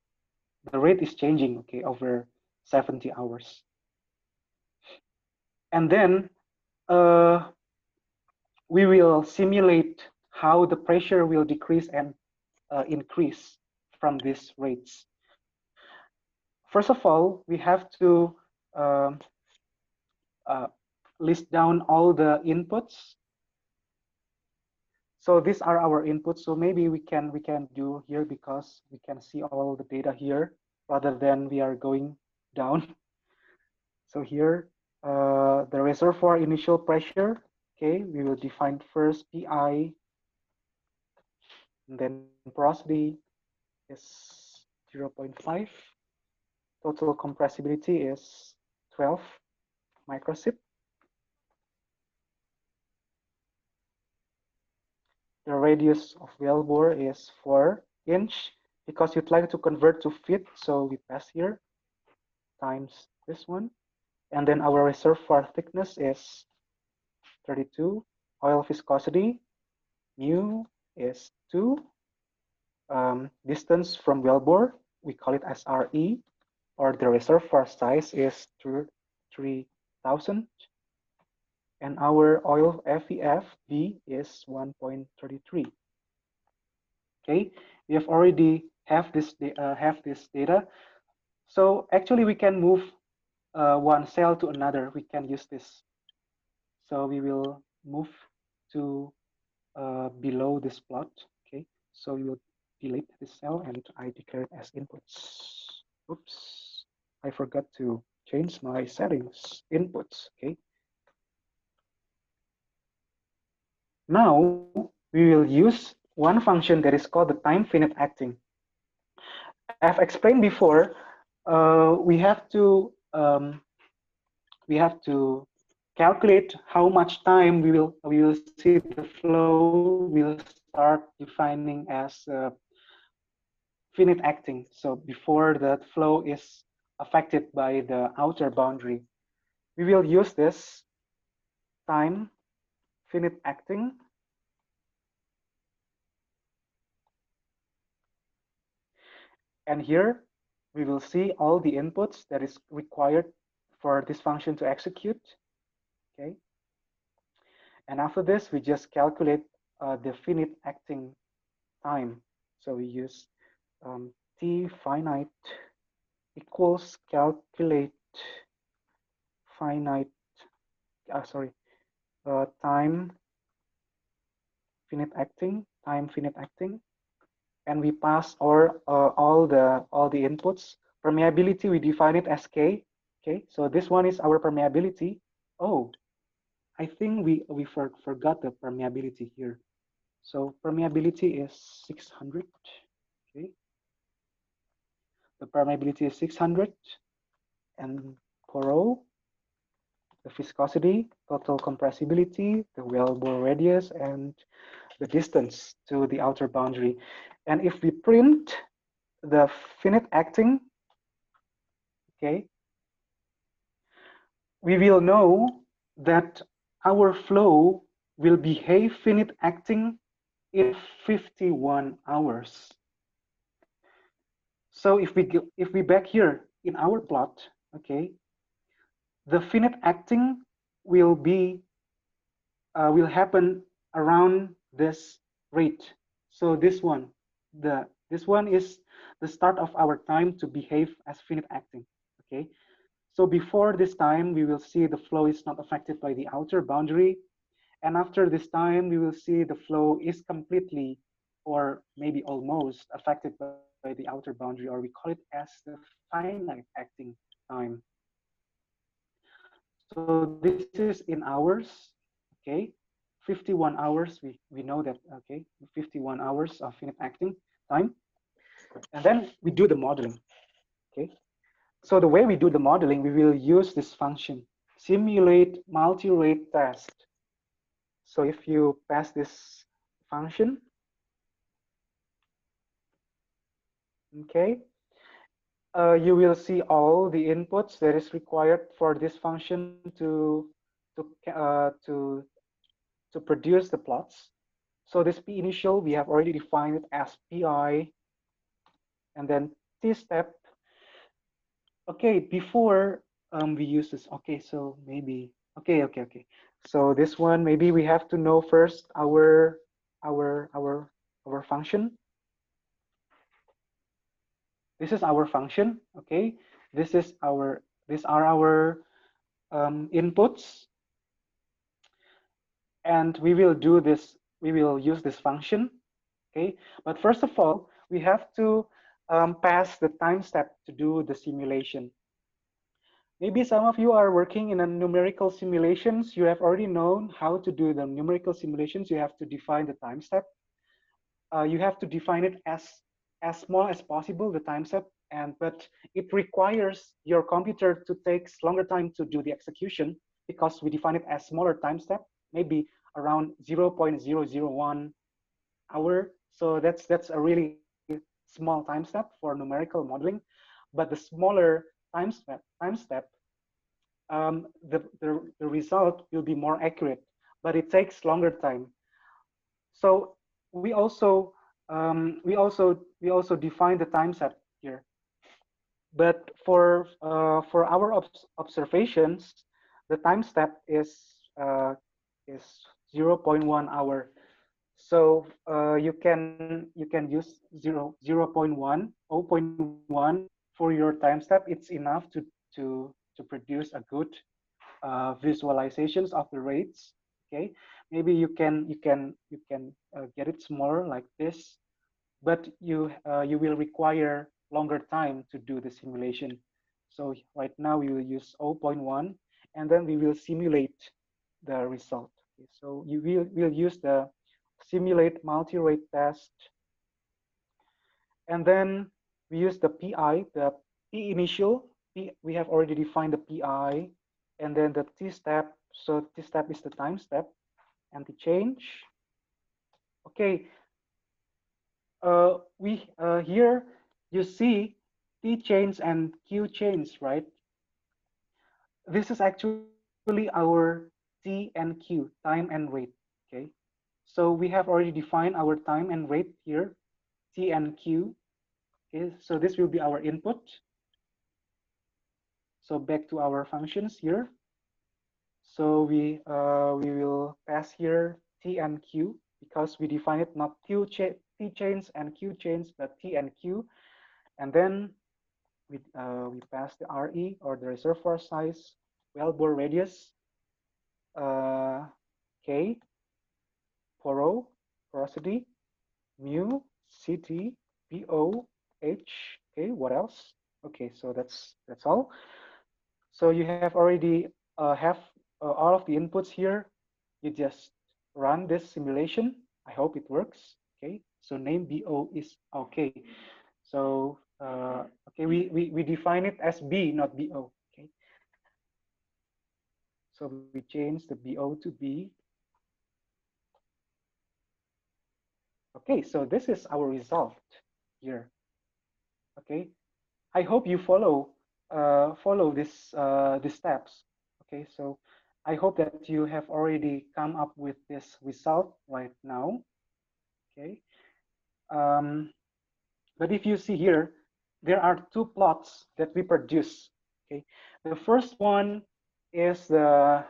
The rate is changing, okay, over 70 hours. And then we will simulate how the pressure will decrease and increase from these rates. First of all, we have to list down all the inputs. So these are our inputs. So maybe we can do here because we can see all the data here rather than we are going down. So here, the reservoir initial pressure. Okay, we will define first PI, and then porosity is 0.5. Total compressibility is 12 microsip. The radius of wellbore is 4-inch. Because you'd like to convert to feet, so we pass here times this one. And then our reservoir thickness is 32. Oil viscosity, mu is 2. Distance from wellbore, we call it as RE, or the reservoir size is 3,000. and our oil FEFB is 1.33. Okay, we have already have this data. So actually we can move one cell to another. We can use this. So we will move to below this plot. Okay, so we will delete this cell and I declare it as inputs. Oops, I forgot to change my settings. Inputs. Okay. Now we will use one function that is called the time finite acting. I've explained before. We have to calculate how much time we will see the flow. We'll start defining as finite acting. So before the flow is affected by the outer boundary, we will use this time finite acting. And here we will see all the inputs that is required for this function to execute. Okay. And after this, we just calculate the finite acting time. So we use t finite equals calculate finite, time finite acting, and we pass all the inputs. Permeability, we define it as K. Okay, so this one is our permeability. Oh, I think we forgot the permeability here. So permeability is 600. Okay, the permeability is 600, and Corot, the viscosity, total compressibility, the well-bore radius, and the distance to the outer boundary. And if we print the finite acting, okay, we will know that our flow will behave finite acting in 51 hours. So if we back here in our plot, okay, the finite acting will happen around this rate. So this one is the start of our time to behave as finite acting. Okay, so before this time we will see the flow is not affected by the outer boundary, and after this time we will see the flow is completely or maybe almost affected by the outer boundary, or we call it as the finite acting time. So this is in hours. Okay, 51 hours, we know that. Okay, 51 hours of finite acting time. And then we do the modeling. Okay, so the way we do the modeling, we will use this function, simulate multi-rate test. So if you pass this function, okay, you will see all the inputs that is required for this function to produce the plots. So this P initial, we have already defined it as PI, and then T step. Okay, before we use this, okay, so maybe, okay. So this one, maybe we have to know first our function. This is our function, okay? These are our inputs, and we will do this. We will use this function, okay? But first of all, we have to pass the time step to do the simulation. Maybe some of you are working in a numerical simulations. You have already known how to do the numerical simulations. You have to define the time step. You have to define it as small as possible, the time step, but it requires your computer to take longer time to do the execution because we define it as smaller time step, maybe around 0.001 hour. So that's a really small time step for numerical modeling. But the smaller time step, the result will be more accurate, but it takes longer time. So we also define the time step here. But for our observations, the time step is is 0.1 hour. So you can use 0.1, 0.1 for your time step. It's enough to produce a good visualizations of the rates. Okay, maybe you can get it smaller like this, but you will require longer time to do the simulation. So right now we will use zero point 0.1, and then we will simulate the result. Okay, so you will use the simulate multi-rate test, and then we use the PI, the P initial. We have already defined the PI, and then the T step. So T step is the time step, and the change. Okay, we here you see T chains and Q chains, right? This is actually our T and Q, time and rate. Okay, so we have already defined our time and rate here, T and Q. Okay, so this will be our input. So back to our functions here. So we will pass here T and Q because we define it not T chains and Q chains, but T and Q. And then we pass the RE, or the reservoir size, wellbore radius, K, porosity, mu, CT, PO, H. Okay, what else? Okay, so that's all. So you have already have all of the inputs here. You just run this simulation. I hope it works. Okay, so name BO is okay. So okay, we define it as B, not BO. Okay, so we change the BO to B. Okay, so this is our result here. Okay, I hope you follow these steps. Okay, so I hope that you have already come up with this result right now. Okay, but if you see here, there are two plots that we produce. Okay, the first one is the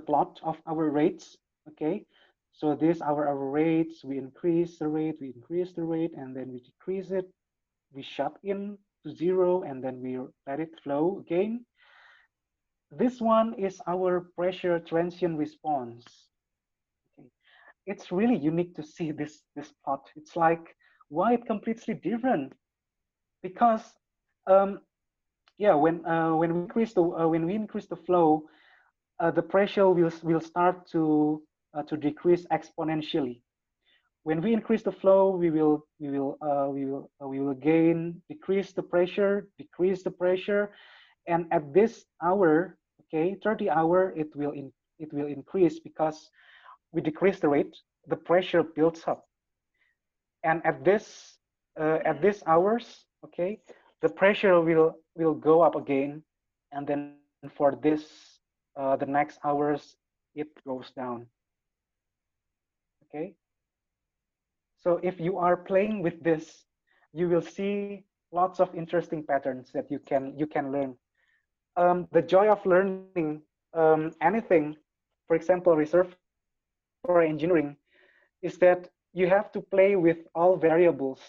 plot of our rates. Okay, so this our rates. We increase the rate, and then we decrease it. We shut in to 0, and then we let it flow again. This one is our pressure transient response. Okay. It's really unique to see this plot. It's like, why it completely different? Because yeah, when we increase the flow, the pressure will start to decrease exponentially. When we increase the flow, we will again decrease the pressure, and at this hour, okay, 30 hour, it will increase because we decrease the rate, the pressure builds up, and at this hours, okay, the pressure will go up again, and then for this the next hours it goes down. Okay, so if you are playing with this, you will see lots of interesting patterns that you can learn. The joy of learning anything, for example, reservoir engineering, is that you have to play with all variables.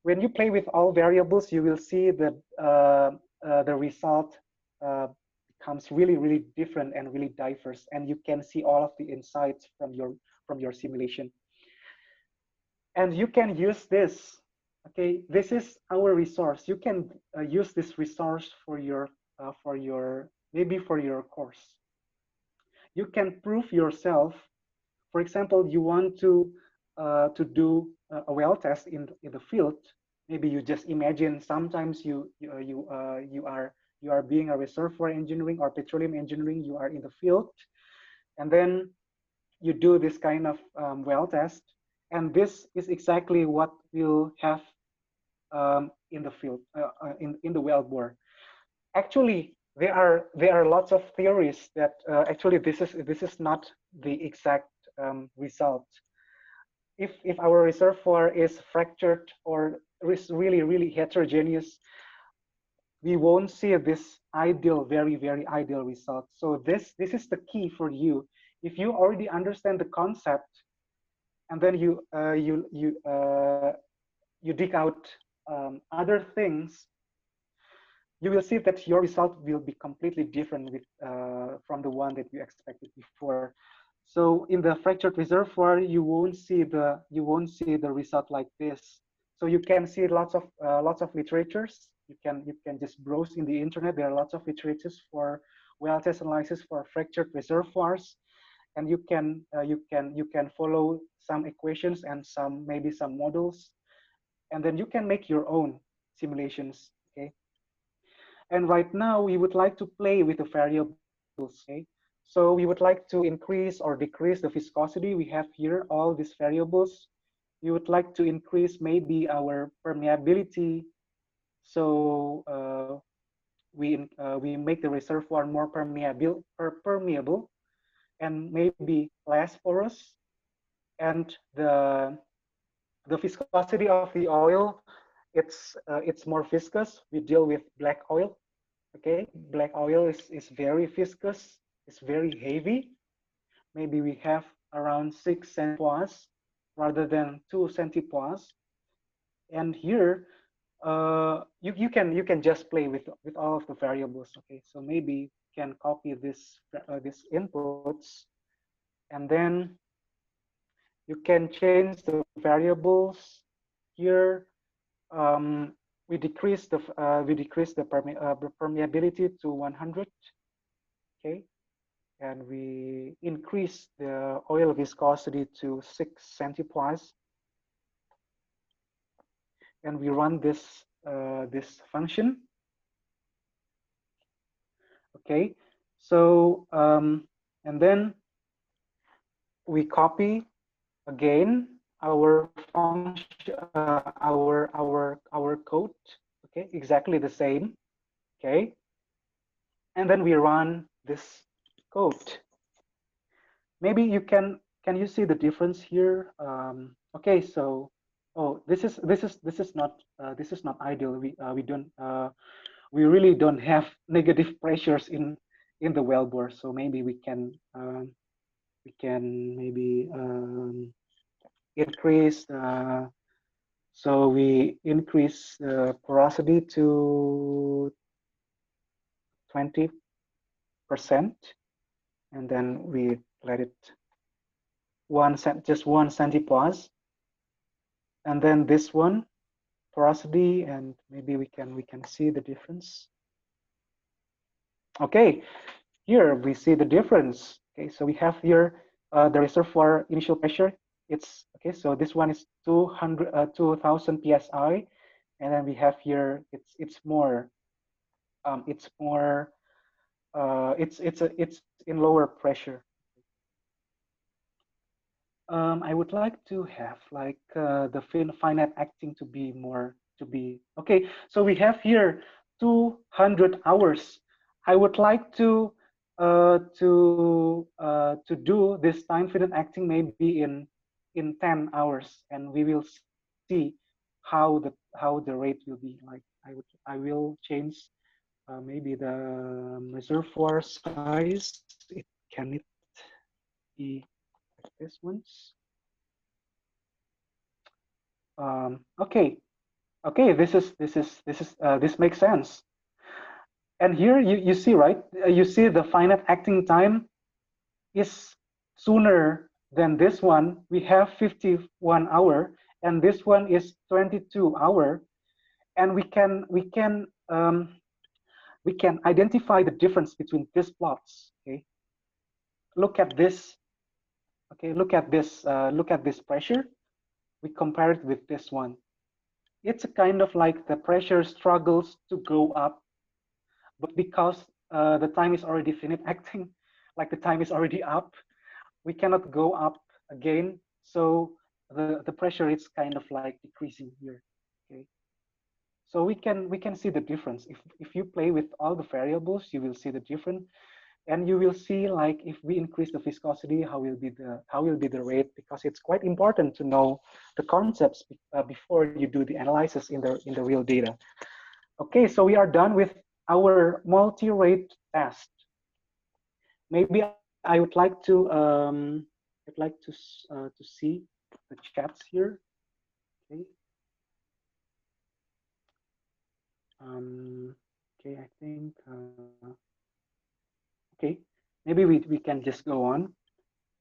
When you play with all variables, you will see that the result becomes really different and really diverse, and you can see all of the insights from your simulation. And you can use this. Okay, this is our resource. You can use this resource for your maybe for your course. You can prove yourself. For example, you want to do a well test in the field. Maybe you just imagine sometimes you are being a reservoir engineering or petroleum engineering. You are in the field, and then you do this kind of well test, and this is exactly what we'll have in the field, in the well bore. Actually, there are lots of theories that actually this is not the exact result. If our reservoir is fractured or is really heterogeneous, we won't see ideal, very, very ideal result. So this is the key for you. If you already understand the concept, and then you dig out other things, you will see that your result will be completely different with from the one that you expected before. So in the fractured reservoir, you won't see the result like this. So you can see lots of literatures. You can just browse in the internet. There are lots of literatures for well test analysis for fractured reservoirs, and you can follow some equations and maybe some models, and then you can make your own simulations. Okay. And right now we would like to play with the variables. Okay. So we would like to increase or decrease the viscosity. We have here all these variables. We would like to increase maybe our permeability. So we make the reservoir more permeable and maybe less porous. And the viscosity of the oil, it's more viscous. We deal with black oil. Okay, black oil is very viscous. It's very heavy. Maybe we have around 6 centipoise rather than 2 centipoise. And here, you can just play with all of the variables. Okay, so maybe you can copy this inputs, and then you can change the variables here. We decrease the permeability to 100. Okay, and we increase the oil viscosity to 6 centipoise, and we run this this function. Okay, so and then we copy again our function, our code. Okay, exactly the same. Okay, and then we run this code. Maybe you can you see the difference here? Okay, so this is not ideal. We really don't have negative pressures in the wellbore. So maybe we can maybe increase. So we increase the porosity to 20%, and then we let it just 1 centipoise, and then this one porosity, and maybe we can see the difference. Okay, here we see the difference. Okay, so we have here the reservoir initial pressure. It's okay. So this one is 2000 psi, and then we have here it's more it's in lower pressure. I would like to have like the finite acting to be okay. So we have here 200 hours. I would like to do this time finite acting maybe in 10 hours, and we will see how the rate will be. Like I will change maybe the reservoir size. Can it be like this ones? Okay, this makes sense. And here you see, right? You see the finite acting time is sooner than this one. We have 51 hour, and this one is 22 hour, and we can identify the difference between these plots. Okay, look at this. Okay, look at this pressure. We compare it with this one. It's a kind of like the pressure struggles to go up, but because the time is already finite acting, like the time is already up, we cannot go up again. So the pressure is kind of like decreasing here. Okay, so we can see the difference. If you play with all the variables, you will see the difference, and you will see like if we increase the viscosity, how will be the rate, because it's quite important to know the concepts before you do the analysis in the real data. Okay, so we are done with our multi-rate test. Maybe I would like to see the chats here. Okay. Okay, I think. Okay, maybe we can just go on.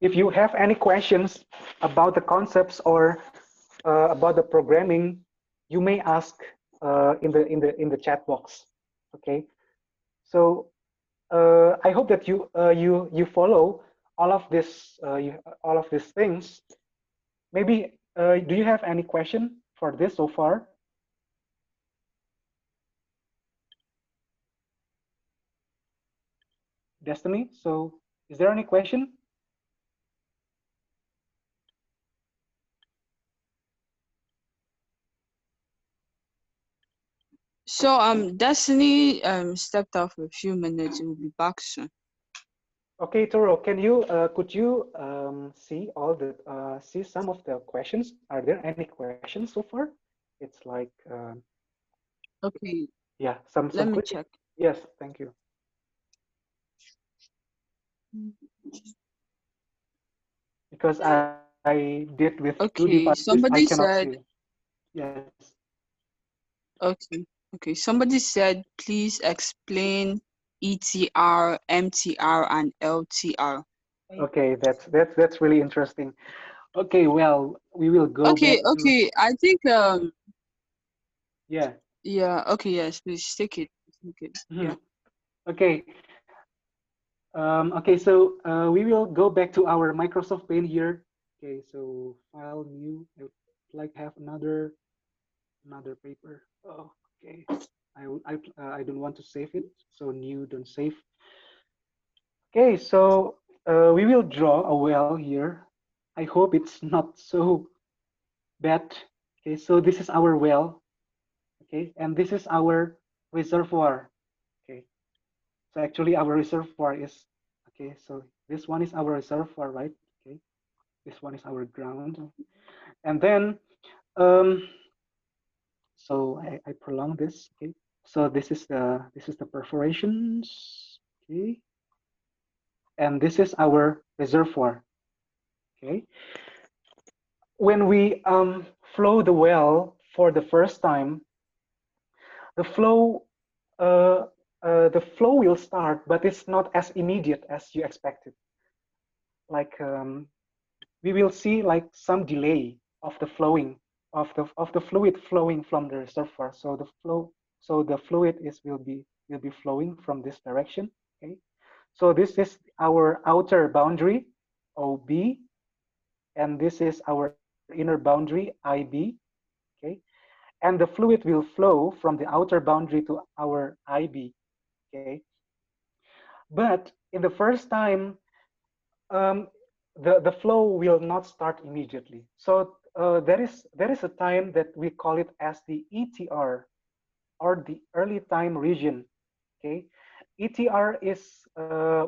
If you have any questions about the concepts or about the programming, you may ask in the chat box. Okay, so I hope that you follow all of all of these things. Maybe do you have any question for this so far? Destiny. So is there any question? So Destiny stepped out for a few minutes. We'll be back soon. Okay, Toro, can you could you see some of the questions? Are there any questions so far? It's like Okay, yeah, let some me quick. check. Yes, thank you. Because I did with two Okay, devices, I somebody cannot said. see. Yes. Okay. Somebody said, please explain ETR, MTR, and LTR. Okay, that's really interesting. Okay, well, we will go back to Okay. I think yeah. yeah. Okay, yes. Please take it. Yeah. Okay. Okay, so we will go back to our Microsoft Paint here. Okay, so file new. I would like to have another paper. Oh, okay. I don't want to save it. So new, don't save. Okay, so we will draw a well here. I hope it's not so bad. Okay, so this is our well. Okay, and this is our reservoir. Okay, so actually our reservoir is okay. So this one is our reservoir, right? Okay, this one is our ground, and then um, so I prolong this. Okay, so this is the perforations. Okay, and this is our reservoir. Okay, when we flow the well for the first time, the flow uh, the flow will start, but it's not as immediate as you expected. Like we will see like some delay of the flowing of the fluid flowing from the reservoir. So the fluid will be flowing from this direction. Okay, so this is our outer boundary OB, and this is our inner boundary IB. Okay, and the fluid will flow from the outer boundary to our IB. Okay, but in the first time, um, the flow will not start immediately. So there is a time that we call it as the ETR, or the early time region. Okay, ETR is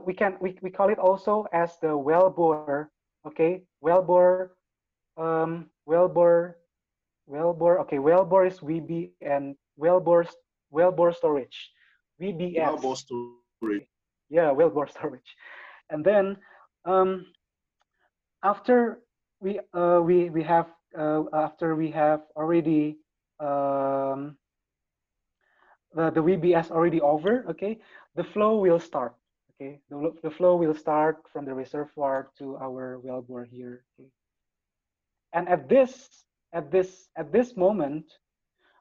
we call it also as the well bore. Okay, well bore, well bore, well bore. Okay, well bore is VB, and well bore storage, VBS. Well, story. Okay. Yeah, well bore storage, and then um, after we have after we have already um, the VBS already over, okay, the flow will start. Okay, the flow will start from the reservoir to our wellbore here. Okay, and at this moment,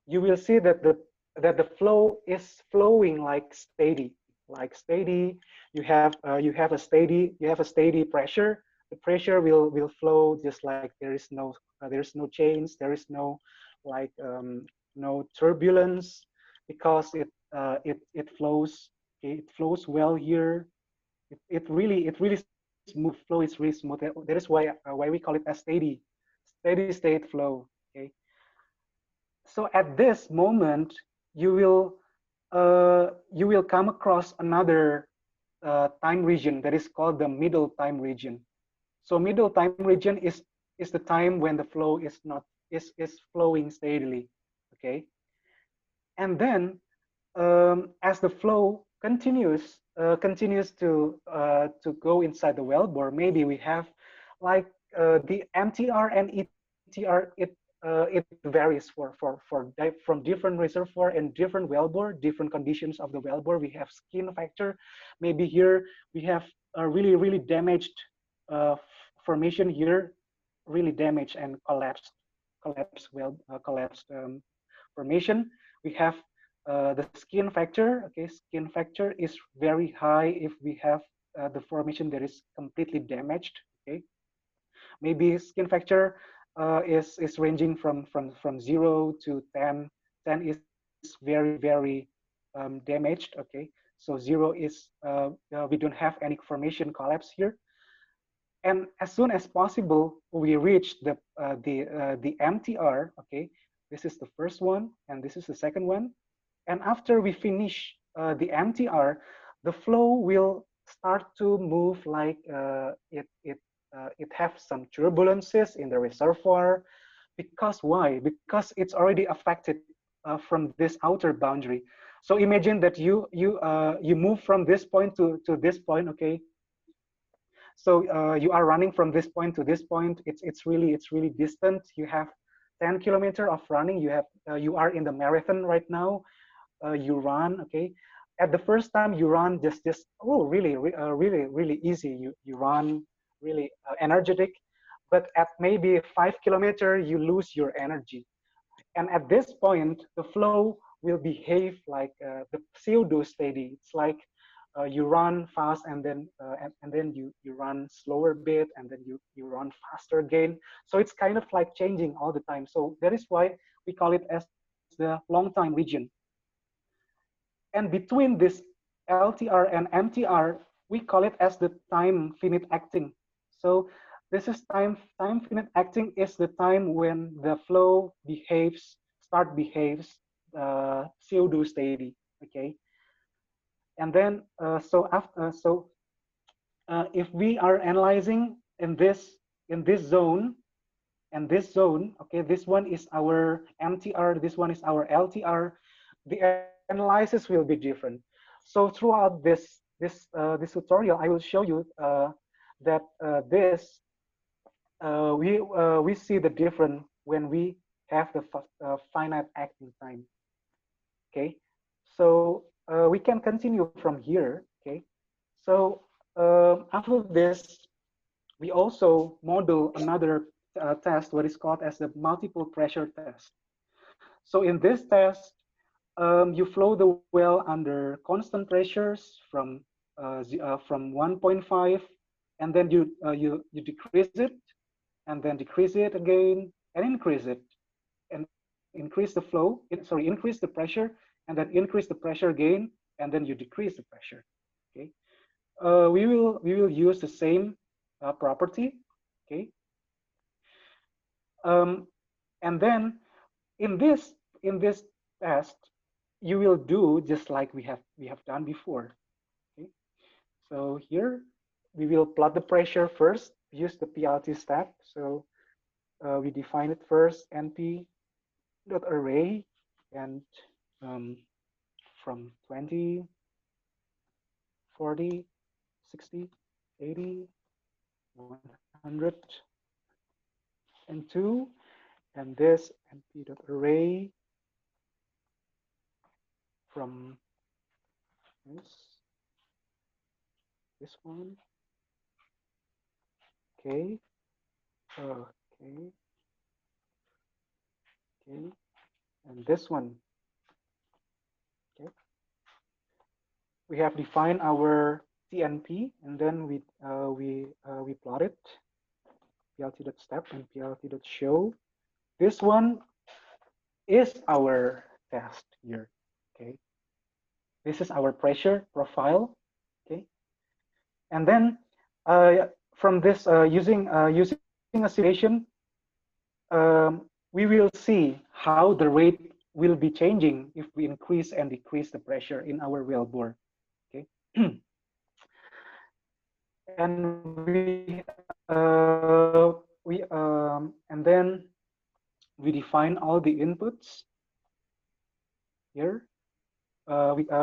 you will see that the flow is flowing like steady, like steady. You have a steady pressure. The pressure will flow just like there is no change, there is no like no turbulence, because it flows. Okay, it flows well here. It really smooth. The flow is really smooth. That is why we call it a steady state flow. Okay, so at this moment, you will come across another time region that is called the middle time region. So middle time region is the time when the flow is flowing steadily. Okay, and then as the flow continues to go inside the wellbore, maybe we have like the MTR and ETR. It varies from different reservoir and different wellbore, different conditions of the wellbore. We have skin factor. Maybe here we have a really damaged formation here, really damaged and collapsed formation. We have the skin factor. Okay, skin factor is very high if we have the formation that is completely damaged. Okay, maybe skin factor is ranging from 0 to 10. 10 is very damaged. Okay, so 0 is we don't have any formation collapse here. And as soon as possible, we reach the MTR. Okay, this is the first one, and this is the second one. And after we finish the MTR, the flow will start to move like it have some turbulences in the reservoir. Because why? Because it's already affected from this outer boundary. So imagine that you move from this point to this point. Okay, so you are running from this point to this point. It's really distant. You have 10 kilometers of running. You are in the marathon right now. You run. Okay, at the first time you run just oh really easy. You run really energetic, but at maybe 5 kilometers you lose your energy. And at this point the flow will behave like the pseudo steady. It's like you run fast, and then you run slower bit, and then you run faster again. So it's kind of like changing all the time. So that is why we call it as the long time region. And between this LTR and MTR, we call it as the time finite acting. So this is time finite acting is the time when the flow behaves pseudo steady. Okay, and then if we are analyzing in this zone and this zone, okay, this one is our MTR, this one is our LTR. The analysis will be different. So throughout this tutorial, I will show you that we see the difference when we have the finite acting time. Okay, so we can continue from here. Okay, so after this, we also model another test, what is called as the multiple pressure test. So in this test, you flow the well under constant pressures from 1.5, and then you decrease it, and then decrease it again, and increase it, and increase the flow. Increase the pressure, and then increase the pressure again, and then you decrease the pressure. Okay, we will use the same property. Okay, and then in this test, you will do just like we have done before. Okay, so here we will plot the pressure first. Use the PLT step. So we define it first, NP dot array, and from 20, 40, 60, 80, 100, and 2, and this NP dot array from this one. Okay, okay, and this one. Okay, we have defined our TNP, and then we plot it. PLT.step and PLT.show. This one is our test here. Okay, this is our pressure profile. Okay, and then from this using a simulation, we will see how the rate will be changing if we increase and decrease the pressure in our wellbore. Okay, and then we define all the inputs here.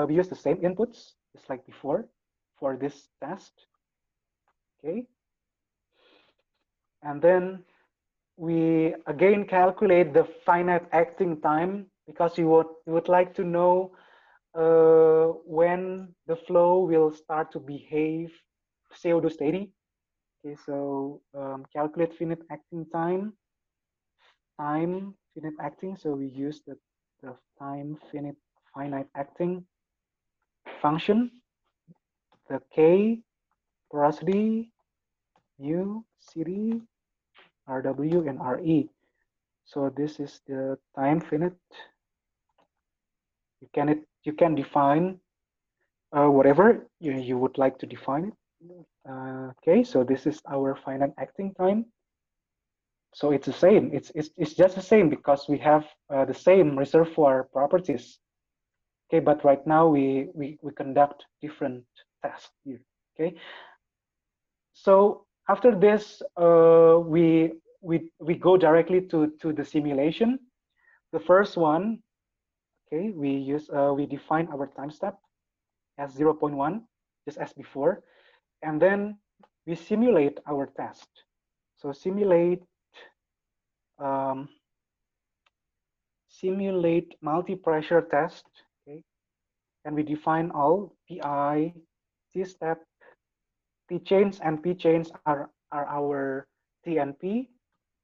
we use the same inputs just like before for this test. Okay. And then we again calculate the finite acting time because you would like to know when the flow will start to behave pseudo steady. Okay, so calculate finite acting time, finite acting. So we use the finite acting function, the K, porosity, mu, CD, RW, and RE. So this is the time finite. You can define whatever you would like to define it. Okay, so this is our finite acting time. So it's the same. It's just the same because we have the same reservoir properties. Okay, but right now we conduct different tests here. Okay, so after this we go directly to the simulation. The first one, okay, we define our time step as 0.1, just as before, and then we simulate our test. So simulate multi-pressure test, okay, and we define all PI, T-step, T-chains, and P-chains are our TNP,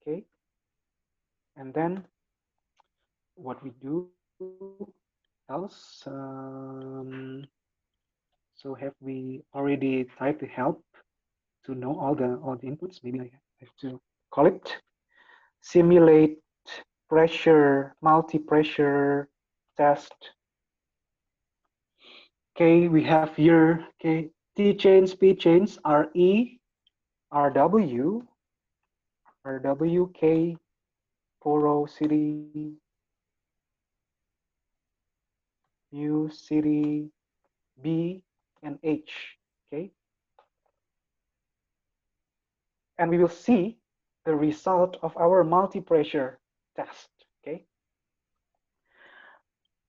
okay, and then what we do else. So have we already typed the help to know all the inputs? Maybe I have to call it simulate pressure, multi-pressure test. Okay, we have here, okay, T chains, P chains, RE, RW, RWK, porosity, mu, city, B, and H. Okay, and we will see the result of our multi-pressure test. Okay,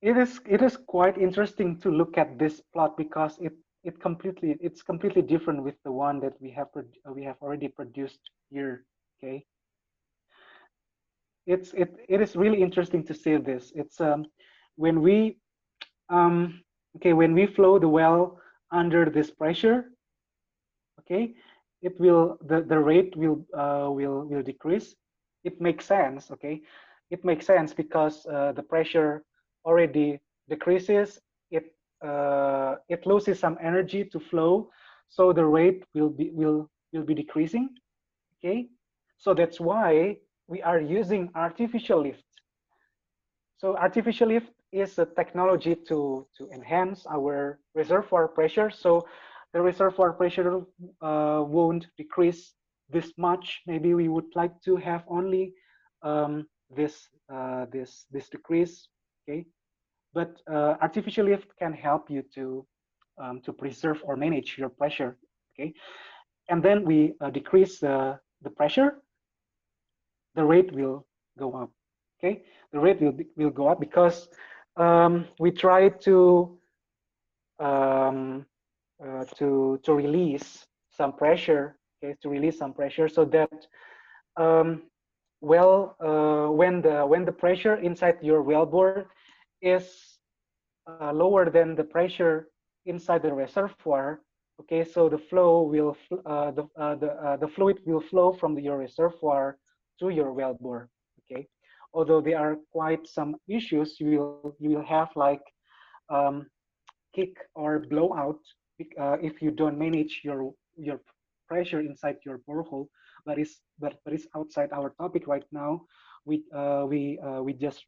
it is quite interesting to look at this plot because it's completely different with the one that we have already produced here. Okay, it is really interesting to see this. It's when we when we flow the well under this pressure, okay, it will the rate will decrease. It makes sense, okay. It makes sense because the pressure already decreases. It loses some energy to flow, so the rate will be decreasing, okay. So that's why we are using artificial lift. So artificial lift is a technology to enhance our reservoir pressure. So the reservoir pressure won't decrease this much. Maybe we would like to have only this decrease, okay? But artificial lift can help you to preserve or manage your pressure, okay? And then we decrease the pressure, the rate will go up. Okay, the rate will go up because we try to release some pressure. Okay, to release some pressure so that when the pressure inside your wellbore is lower than the pressure inside the reservoir. Okay, so the flow will the fluid will flow from your reservoir to your wellbore. Okay, although there are quite some issues, you will have like kick or blowout if you don't manage your pressure inside your borehole. But is outside our topic right now. We just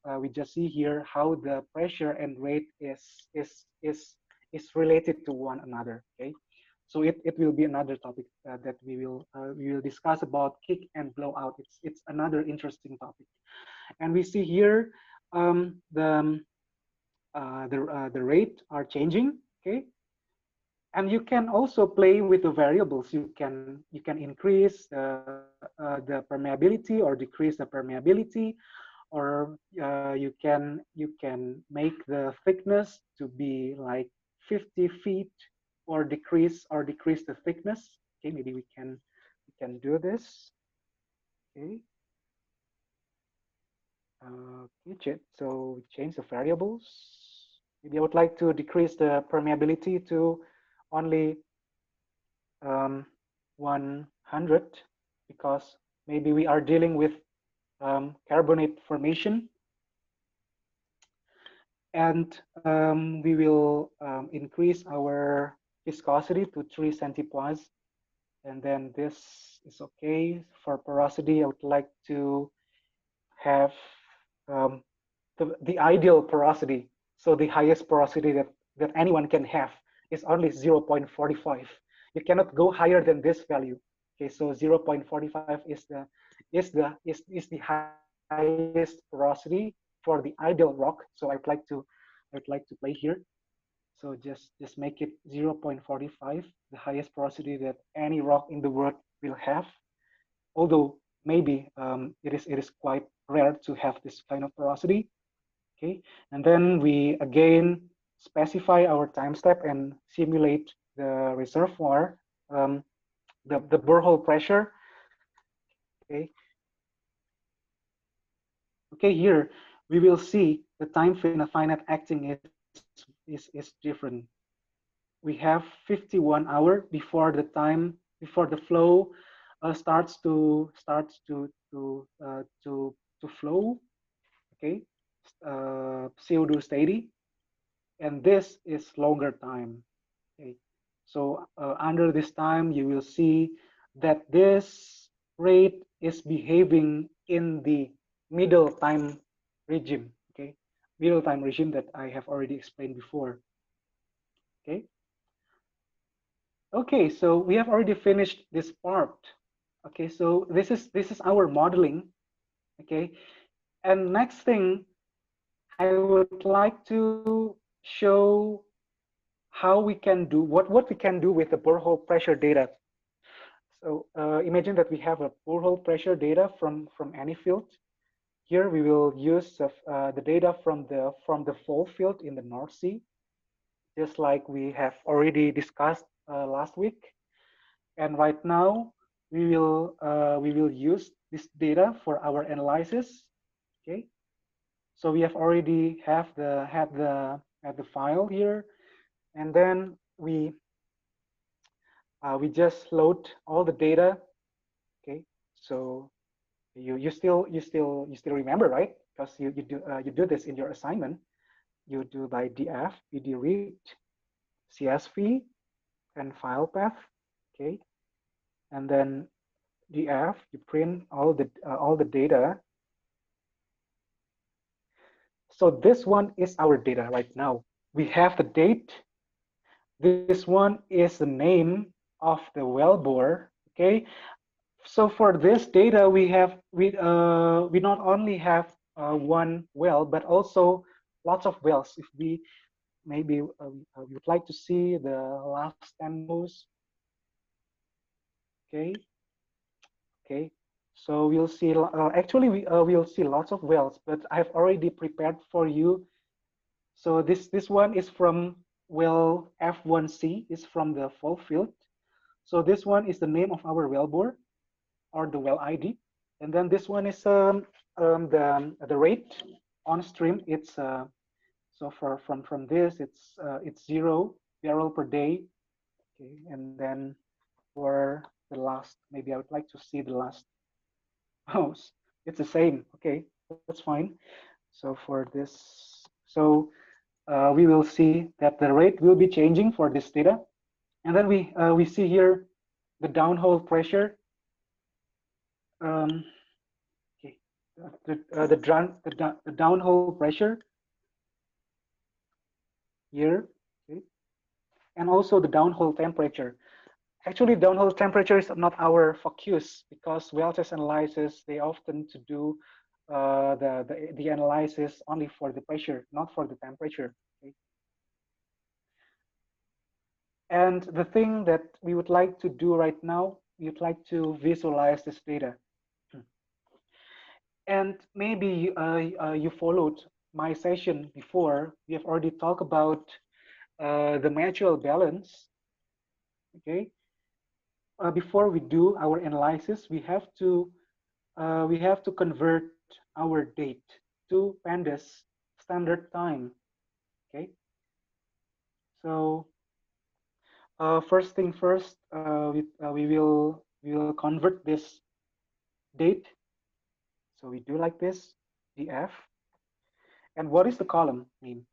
see here how the pressure and rate is related to one another. Okay, so it will be another topic that we will discuss about kick and blowout. It's another interesting topic, and we see here the rate are changing. Okay, and you can also play with the variables. You can increase the permeability or decrease the permeability, or you can make the thickness to be like 50 feet, or decrease the thickness. Okay, maybe we can do this. Okay. So we change the variables. Maybe I would like to decrease the permeability to only 100, because maybe we are dealing with carbonate formation. And we will increase our viscosity to 3 centipoise. And then this is okay. For porosity, I would like to have um, the ideal porosity. So the highest porosity that anyone can have is only 0.45. You cannot go higher than this value. Okay, so 0.45 is the highest porosity for the ideal rock. So I would like to play here. So just make it 0.45, the highest porosity that any rock in the world will have. Although maybe it is quite rare to have this kind of porosity. Okay, and then we again specify our time step and simulate the reservoir, the borehole pressure. Okay, okay, here we will see the time finite acting is different. We have 51 hour before the flow starts to flow. Okay, pseudo steady, and this is longer time. Okay, so under this time you will see that this rate is behaving in the middle time regime. Okay, middle time regime that I have already explained before. Okay. Okay, so we have already finished this part. Okay, so this is our modeling. Okay, and next thing I would like to show how we can do what we can do with the borehole pressure data. So imagine that we have a borehole pressure data from any field. Here we will use the data from the fall field in the North Sea, just like we have already discussed last week. And right now we will use this data for our analysis. Okay, so we have already had the file here, and then we just load all the data. Okay, so you still remember, right? Because you do this in your assignment. You do by df bd read csv and file path. Okay, and then df, you print all the data. So this one is our data right now. We have the date. This one is the name of the wellbore. Okay, so for this data we not only have one well, but also lots of wells. If we maybe we would like to see the last 10 rows. Okay, okay, so we'll see actually we'll see lots of wells, but I've already prepared for you. So this one is from well F1C, is from the fall field. So this one is the name of our wellbore, or the well ID. And then this one is the rate on stream. It's so from this it's 0 barrel per day. Okay, and then for the last, maybe I would like to see the last. Oh, it's the same. Okay, that's fine. So for this, so we will see that the rate will be changing for this data. And then we see here the downhole pressure. Okay, the downhole pressure here, okay, and also the downhole temperature. Actually, downhole temperature is not our focus, because well test analysis, they often to do the analysis only for the pressure, not for the temperature. Okay? And the thing that we would like to do right now, we would like to visualize this data. And maybe you followed my session before. We have already talked about the mutual balance. Okay, before we do our analysis, we have to convert our date to pandas standard time. Okay, so first thing first, we will convert this date. So we do like this, df. And what is the column name?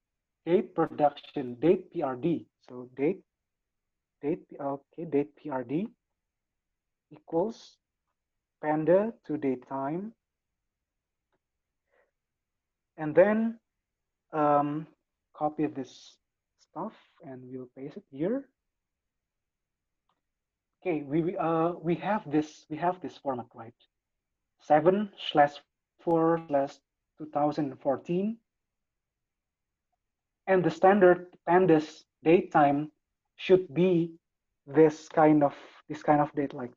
Date production, date PRD. So date PRD equals panda to date time. And then copy this stuff and we'll paste it here. Okay, we have this format, right? 7/4/2014, and the standard pandas date time should be this kind of date, like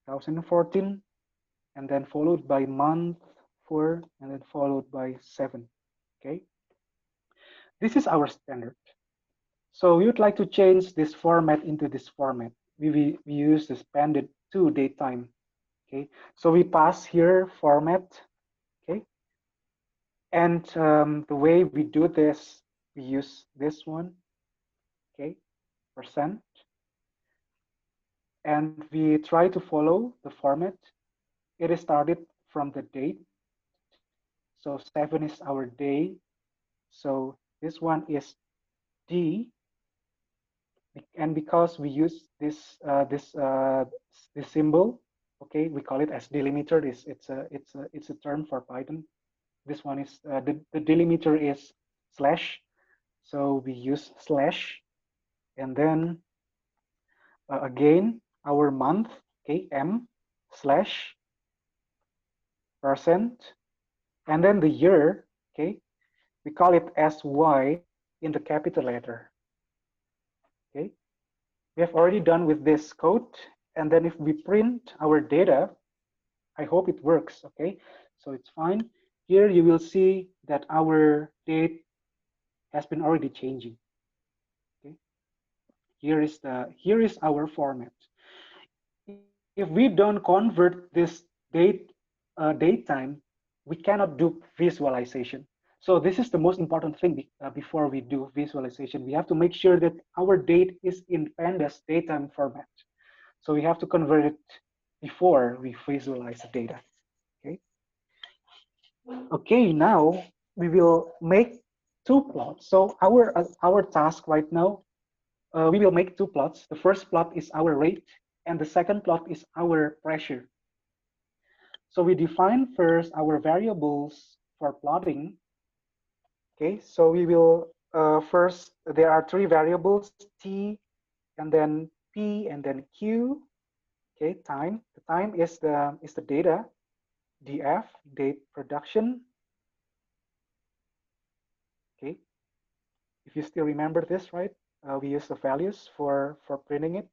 2014, and then followed by month 4, and then followed by 7. Okay, this is our standard. So we would like to change this format into this format. We use this panded to date time. Okay, so we pass here format. Okay, and the way we do this, we use this one. Okay, percent, and we try to follow the format. It is started from the date. So 7 is our day. So this one is D, and because we use this symbol, okay, we call it as delimiter. It's a term for Python. This one is the delimiter is slash, so we use slash, and then again our month, okay, m slash percent, and then the year, okay, we call it as y in the capital letter. Okay, we have already done with this code, and then if we print our data, I hope it works. Okay, so it's fine. Here you will see that our date has been already changing. Okay, here is our format. If we don't convert this date time, we cannot do visualization. So this is the most important thing before we do visualization. We have to make sure that our date is in pandas datetime format. So we have to convert it before we visualize the data. Okay. Okay, now we will make two plots. So our task right now, we will make two plots. The first plot is our rate, and the second plot is our pressure. So we define first our variables for plotting. Okay, so we will first, there are three variables, T, and then P, and then Q. Okay, time. The time is the data, df, date production. Okay, if you still remember this, right? We use the values for printing it,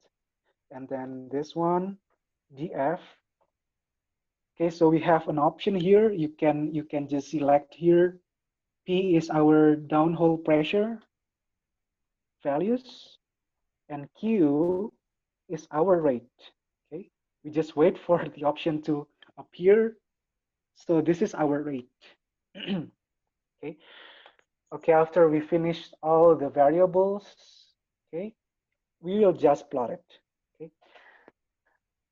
and then this one, df. Okay, so we have an option here. You can just select here. P is our downhole pressure values, and Q is our rate. Okay, we just wait for the option to appear. So this is our rate. Okay. Okay, after we finish all the variables, okay, we will just plot it. Okay.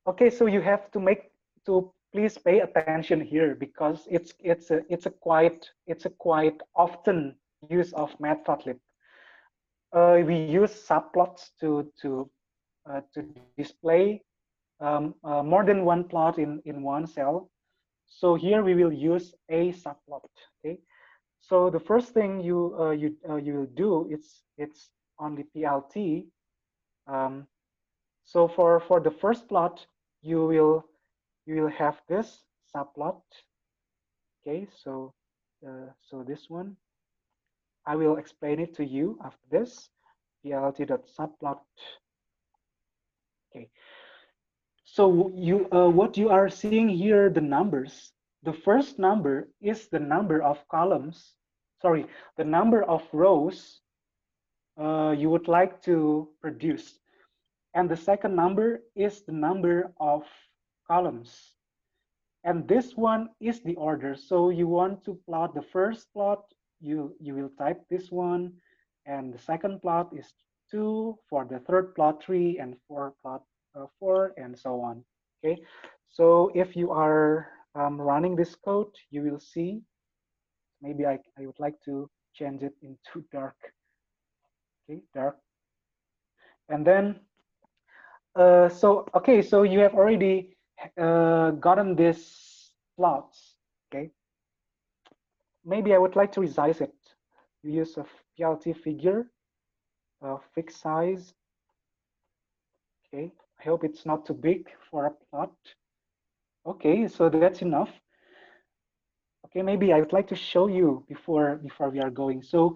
Okay, so you have to please pay attention here, because it's a quite often use of Matplotlib. We use subplots to display more than one plot in one cell. So here we will use a subplot. Okay. So the first thing you will do, it's on the PLT. So for the first plot, you will have this subplot. Okay, so this one, I will explain it to you after this. PLT.subplot. Okay, so what you are seeing here, the numbers the first number is the number of columns, sorry, the number of rows you would like to produce. And the second number is the number of columns. And this one is the order. So you want to plot the first plot, you will type this one, and the second plot is 2, for the third plot 3, and for plot 4, and so on. Okay, so if you are running this code, you will see, maybe I would like to change it into dark. Okay, dark. And then, okay, so you have already gotten this plots. Okay, maybe I would like to resize it. You use a PLT figure, fixed size. Okay, I hope it's not too big for a plot. Okay, so that's enough. Okay, maybe I would like to show you before we are going. So,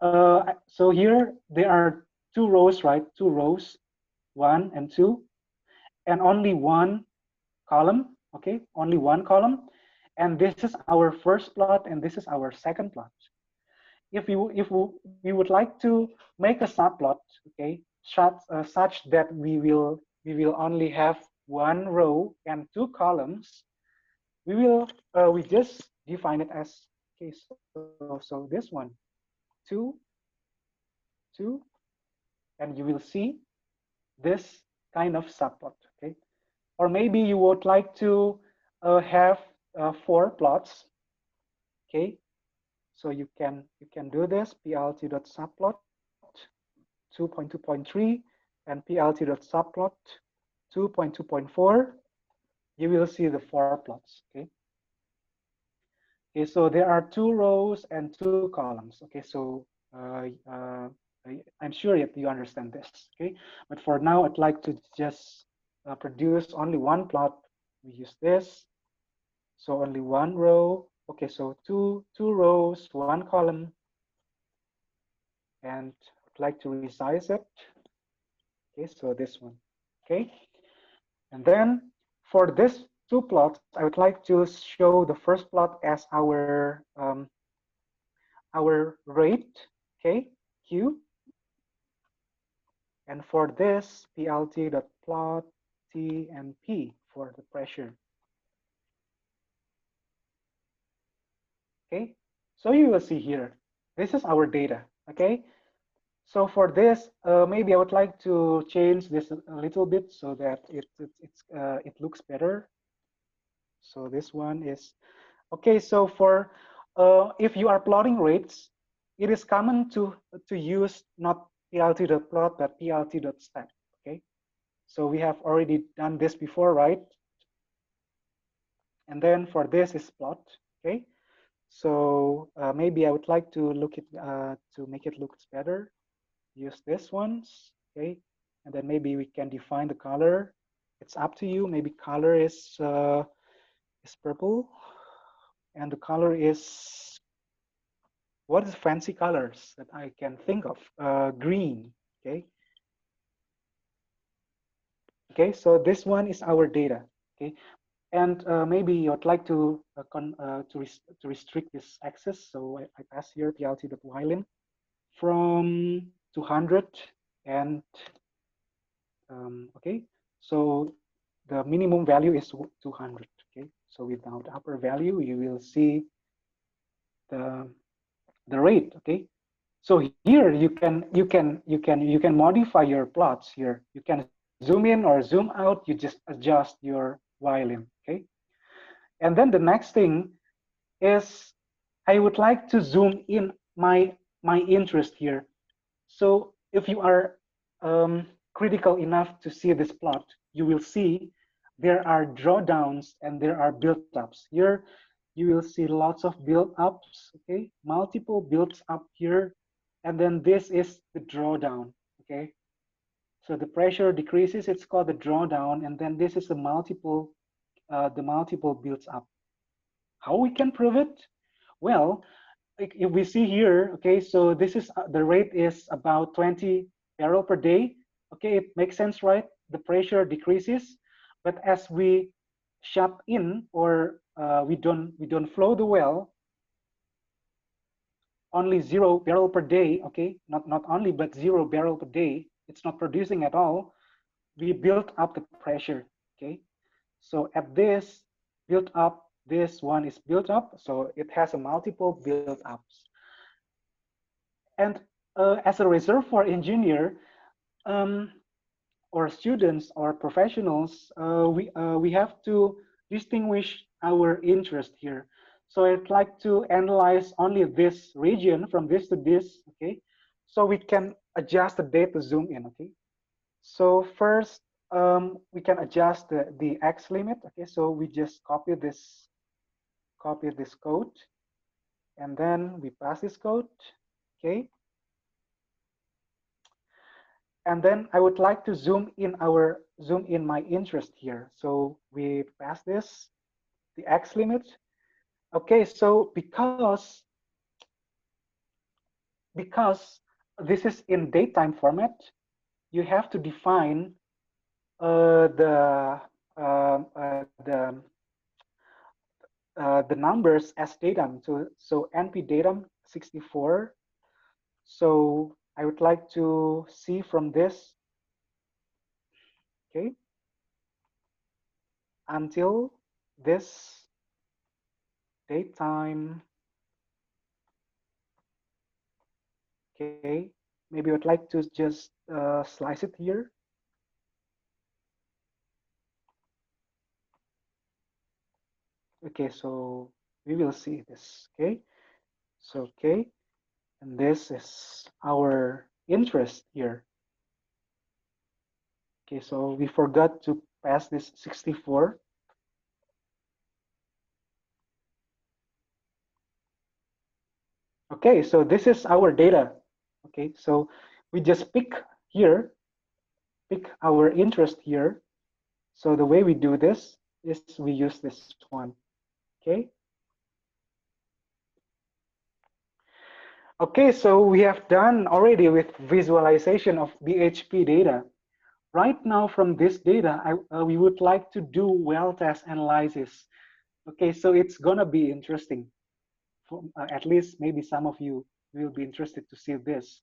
so here there are 2 rows, right? 2 rows, 1 and 2, and only 1 column. Okay, only 1 column, and this is our first plot, and this is our second plot. If we would like to make a subplot, okay, such that we will only have 1 row and 2 columns, we just define it as, okay, so this one, 2, 2, and you will see this kind of subplot. Okay, or maybe you would like to have 4 plots. Okay, so you can do this, plt.subplot 2.2.3 and plt.subplot 2.2.4. You will see the 4 plots. Okay. Okay, so there are 2 rows and 2 columns. Okay, so I'm sure you understand this. Okay, but for now, I'd like to just produce only 1 plot. We use this, so only 1 row. Okay, so two rows, 1 column, and I'd like to resize it. Okay, so this one. Okay, and then for this 2 plots, I would like to show the first plot as our rate, okay, Q. And for this, plt.plot T and P for the pressure. Okay, so you will see here, this is our data. Okay, so for this, maybe I would like to change this a little bit so that it looks better. So this one is, okay, so for if you are plotting rates, it is common to use not plt.plot but plt.step. Okay, so we have already done this before, right? And then for this is plot. Okay, so maybe I would like to look at to make it look better. Use this ones. Okay, and then maybe we can define the color. It's up to you. Maybe color is purple, and the color is, what is fancy colors that I can think of? Green. Okay. Okay, so this one is our data. Okay, and maybe you'd like to restrict this access. So I pass here plt.ylin from 200 and okay, so the minimum value is 200. Okay, so without upper value, you will see the rate. Okay, so here you can modify your plots here. You can zoom in or zoom out. You just adjust your ylin. Okay, and then the next thing is I would like to zoom in my interest here. So if you are critical enough to see this plot, you will see there are drawdowns and there are build-ups. Here you will see lots of build-ups, okay? Multiple builds up here, and then this is the drawdown, okay? So the pressure decreases, it's called the drawdown, and then this is the multiple builds up. How we can prove it? Well, if we see here, okay, so this is the rate is about 20 barrel per day. Okay, it makes sense, right? The pressure decreases, but as we shut in or we don't flow the well only 0 barrel per day, okay, not only, but 0 barrel per day, it's not producing at all. We built up the pressure, okay. So at this built up, this one is built up, so it has a multiple build ups. And as a reservoir engineer, or students or professionals, we have to distinguish our interest here. So I'd like to analyze only this region from this to this, okay? So we can adjust the data zoom in, okay? So first, we can adjust the X limit, okay? So we just copy this code, and then we pass this code, okay? And then I would like to zoom in my interest here. So we pass this, the X limit. Okay, so because this is in datetime format, you have to define the numbers as datum. So NP datum 64. So I would like to see from this, okay, until this datetime. Okay, maybe I would like to just slice it here. Okay, so we will see this. Okay, so okay, and this is our interest here. Okay, so we forgot to pass this 64. Okay, so this is our data. Okay, so we just pick here, pick our interest here. So the way we do this is we use this one. Okay. Okay, so we have done already with visualization of BHP data. Right now from this data, we would like to do well test analysis. Okay, so it's gonna be interesting. For, at least maybe some of you will be interested to see this.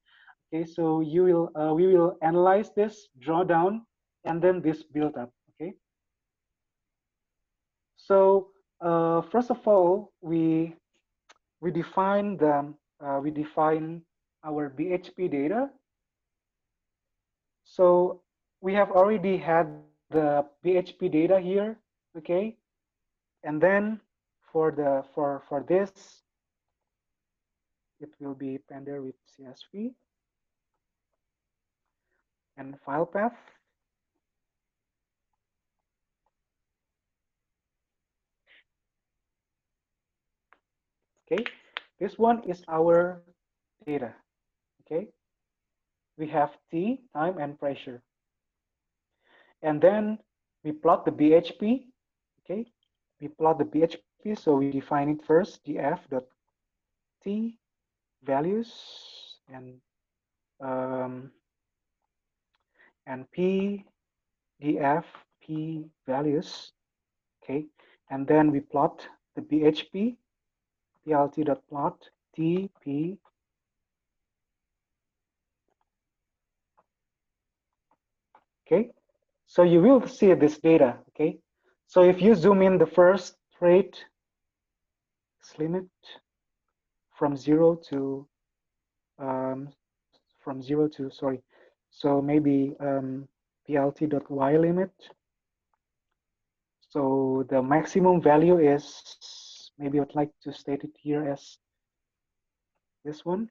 Okay, so we will analyze this drawdown and then this build up. Okay. So first of all, we define our BHP data. So we have already had the BHP data here, okay? And then for this, it will be pender with CSV and file path. Okay, this one is our data. Okay, we have T, time, and pressure. And then we plot the BHP. Okay, we plot the BHP, so we define it first, df dot T values and P df P values. Okay, and then we plot the BHP, plt.plot TP. Okay, so you will see this data. Okay, so if you zoom in the first rate limit from 0 to sorry, so maybe plt.y limit. So the maximum value is, maybe I'd like to state it here as this one.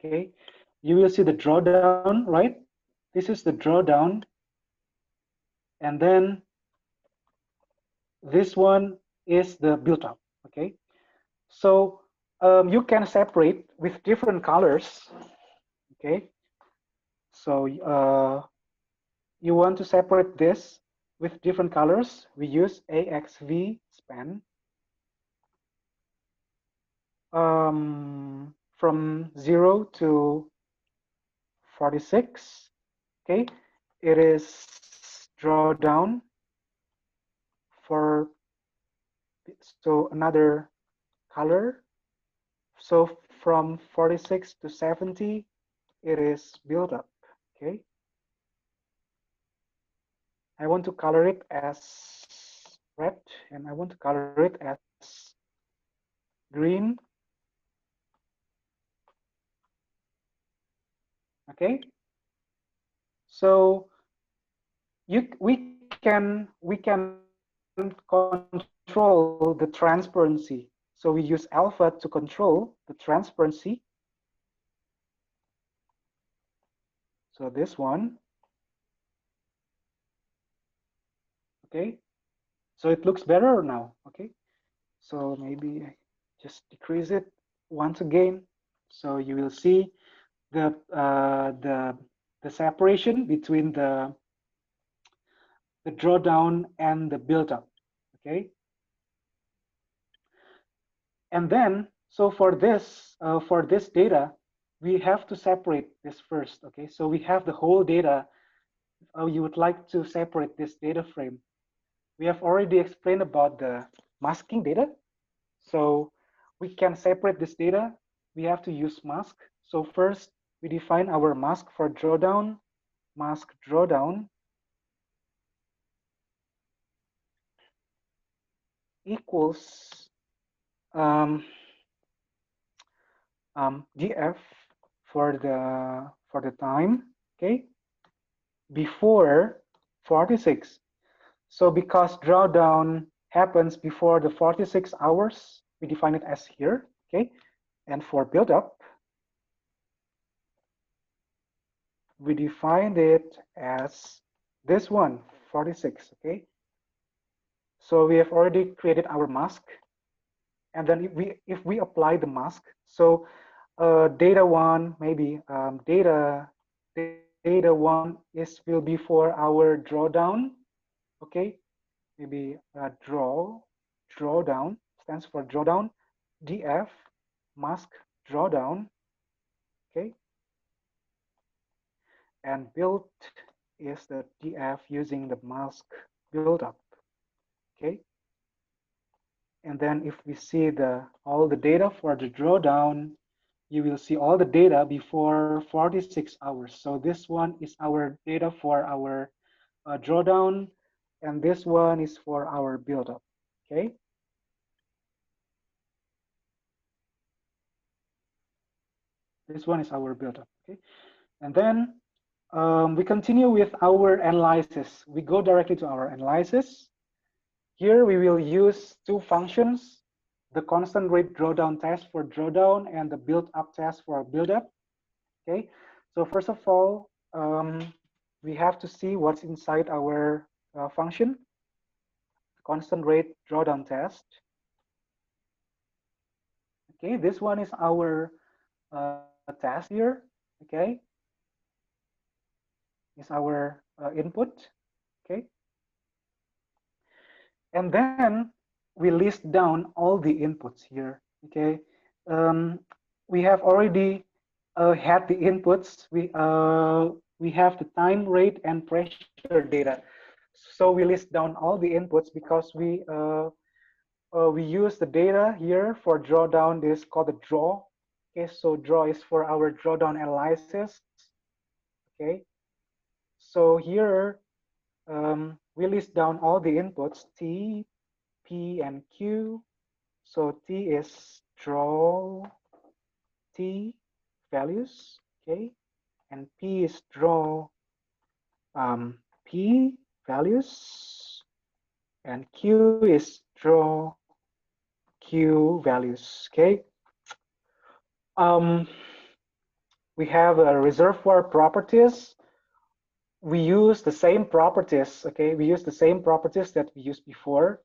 Okay, you will see the drawdown, right? This is the drawdown. And then this one is the build up, okay? So you can separate with different colors, okay? So you want to separate this with different colors. We use AXV span. From 0 to 46, okay? It is drawdown for so another color. So from 46 to 70, it is built up. Okay. I want to color it as red, and I want to color it as green. Okay. So we can control the transparency. So we use alpha to control the transparency. So this one. Okay. So it looks better now. Okay. So maybe I just decrease it once again. So you will see the separation between the drawdown and the build-up. Okay. And then, so for this data, we have to separate this first. Okay. So we have the whole data. You would like to separate this data frame. We have already explained about the masking data. So we can separate this data. We have to use mask. So first, we define our mask for drawdown. Mask drawdown equals df for the time, okay, before 46. So because drawdown happens before the 46 hours, we define it as here, okay. And for build up, we defined it as this one, 46, okay. So we have already created our mask, and then if we apply the mask, so data one, maybe data one will be for our drawdown, okay. Maybe drawdown stands for drawdown, df mask drawdown, okay. And build is the df using the mask build up, okay. And then if we see all the data for the drawdown, you will see all the data before 46 hours. So this one is our data for our drawdown, and this one is for our buildup. Okay. This one is our buildup. Okay. And then we continue with our analysis. We go directly to our analysis. Here we will use two functions, the constant rate drawdown test for drawdown and the build up test for build up. Okay, so first of all, we have to see what's inside our function, constant rate drawdown test. Okay, this one is our test here. Okay, is our input. Okay, and then we list down all the inputs here. Okay, we have already had the inputs. We have the time, rate, and pressure data. So we list down all the inputs because we use the data here for drawdown. This is called the draw. Okay, so draw is for our drawdown analysis. Okay, so here we list down all the inputs T, P, and Q. So T is draw T values, okay, and P is draw P values, and Q is draw Q values, okay. We have a reservoir properties. We use the same properties, okay. We use the same properties that we used before,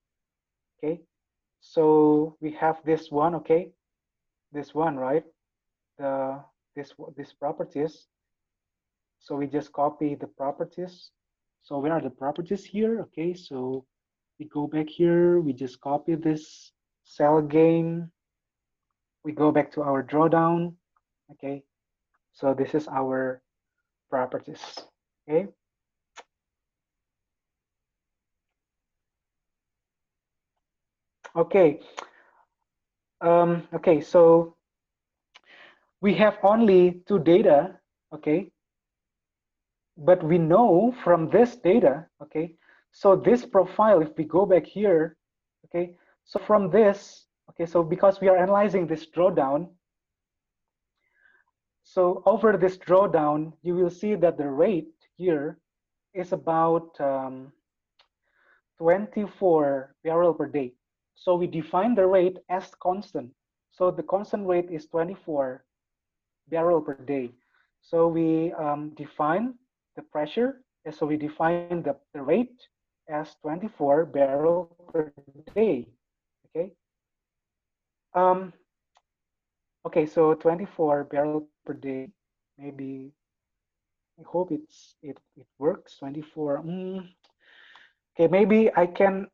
okay. So we have this one, okay, this one, right? This properties. So we just copy the properties. So where are the properties here? Okay, so we go back here, we just copy this cell gain. We go back to our drawdown. Okay, so this is our properties. Okay. Okay. Okay, so we have only two data, okay, but we know from this data, okay, so this profile, if we go back here, okay, so from this, okay, so because we are analyzing this drawdown, so over this drawdown, you will see that the rate here is about 24 barrel per day. So we define the rate as constant. So the constant rate is 24 barrel per day. So we define the pressure, so we define the rate as 24 barrel per day. Okay. Um, okay, so 24 barrel per day. Maybe I hope it works. 24. Okay, maybe I can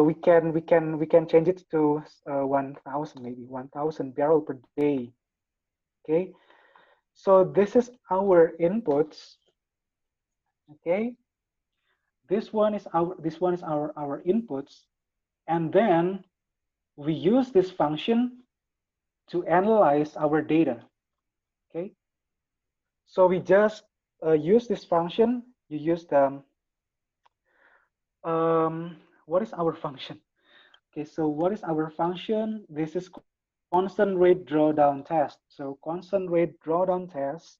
we can change it to 1,000, maybe 1,000 barrel per day. Okay, so this is our inputs. Okay, this one is our inputs, and then we use this function to analyze our data. Okay, so we just use this function. You use the what is our function? Okay, so what is our function? This is constant rate drawdown test. So constant rate drawdown test,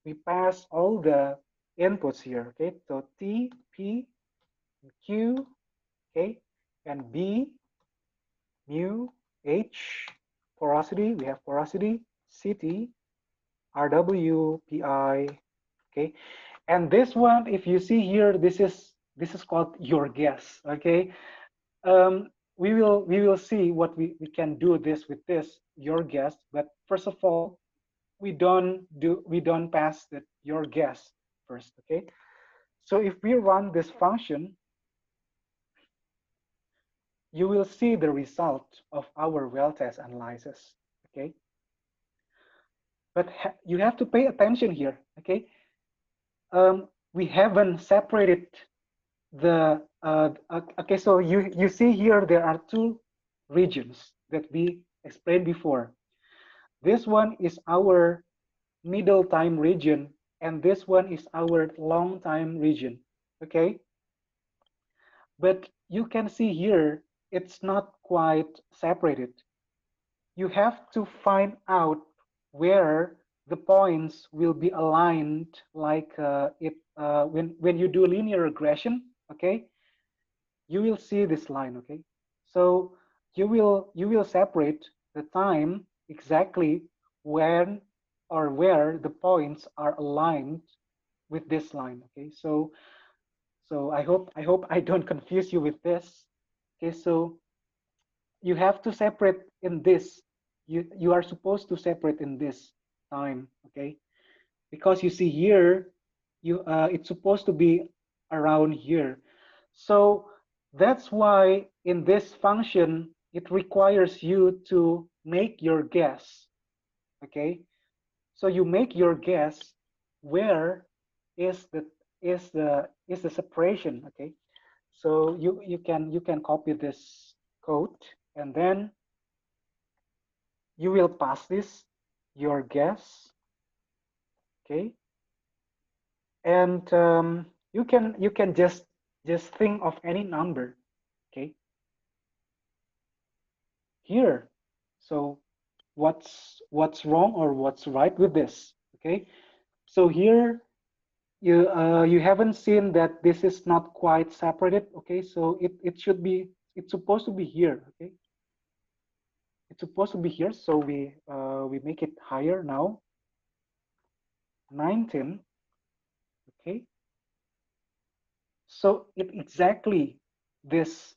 we pass all the inputs here. Okay, so T, P, Q, okay, and B, mu, H, porosity, we have porosity, CT, RW, PI, okay. And this one, if you see here, this is called your guess, okay. We will see what we can do this with this your guess, but first of all, we don't pass the your guess first, okay. So if we run this function, you will see the result of our well test analysis, okay. But you have to pay attention here, okay. We haven't separated the okay, so you see here there are two regions that we explained before. This one is our middle time region, and this one is our long time region, okay. But you can see here it's not quite separated. You have to find out where the points will be aligned, like when you do linear regression, okay, you will see this line, okay. So you will separate the time exactly when or where the points are aligned with this line, okay. So I hope I don't confuse you with this, okay. So you have to separate in this, you are supposed to separate in this time, okay, because you see here it's supposed to be around here. So that's why in this function it requires you to make your guess, okay. So you make your guess where is the separation, okay. So you can copy this code, and then you will pass this your guess, okay. And you can just think of any number, okay, here. So what's wrong or what's right with this, okay. So here you haven't seen that this is not quite separated, okay. So it's supposed to be here, okay. It's supposed to be here, so we make it higher now, 19, okay. So it exactly this,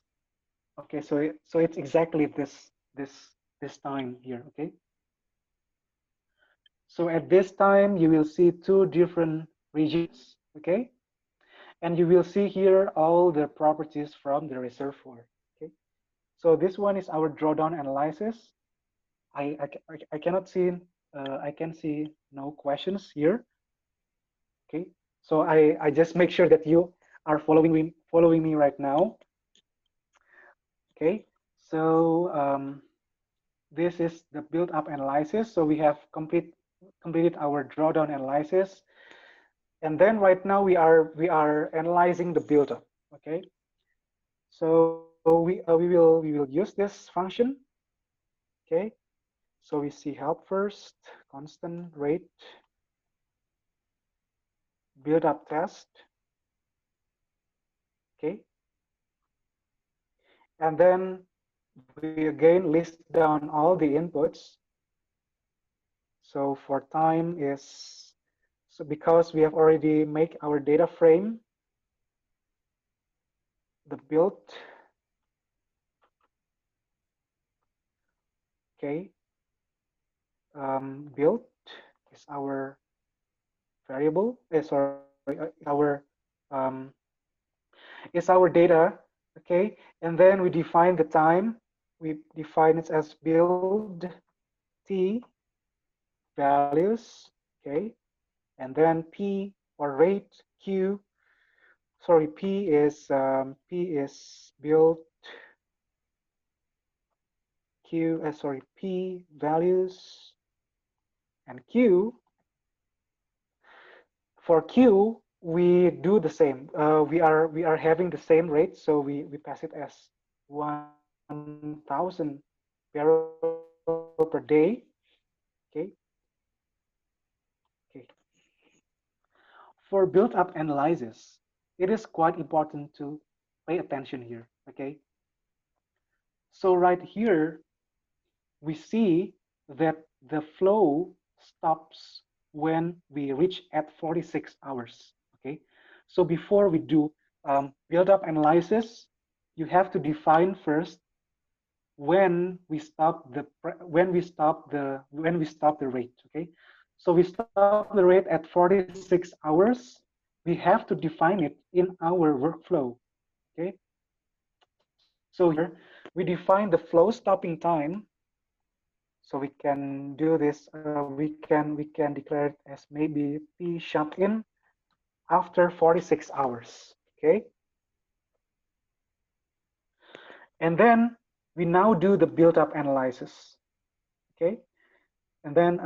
okay. So it's exactly this time here, okay. So at this time you will see two different regions, okay, and you will see here all the properties from the reservoir, okay. So this one is our drawdown analysis. I cannot see I can see no questions here, okay. So I just make sure that you are following me right now. Okay, so this is the build-up analysis. So we have completed our drawdown analysis, and then right now we are analyzing the build-up. Okay, so we will use this function. Okay, so we see help first, constant rate, build-up test. Okay, and then we again list down all the inputs. So for time is, so because we have already make our data frame, the build, okay, build is our variable, sorry, um, is our data, okay, and then we define the time. We define it as build t values, okay, and then p or rate q. Sorry, p is build q. Sorry, p values, and q. For q, we do the same. We are having the same rate, so we pass it as 1,000 barrel per day. Okay. Okay. For build-up analysis, it is quite important to pay attention here. Okay. So right here, we see that the flow stops when we reach at 46 hours. Okay, so before we do build-up analysis, you have to define first when we stop the rate. Okay, so we stop the rate at 46 hours. We have to define it in our workflow. Okay, so here we define the flow stopping time. So we can do this. We can declare it as maybe P shut in after 46 hours. Okay. And then we now do the build-up analysis. Okay. And then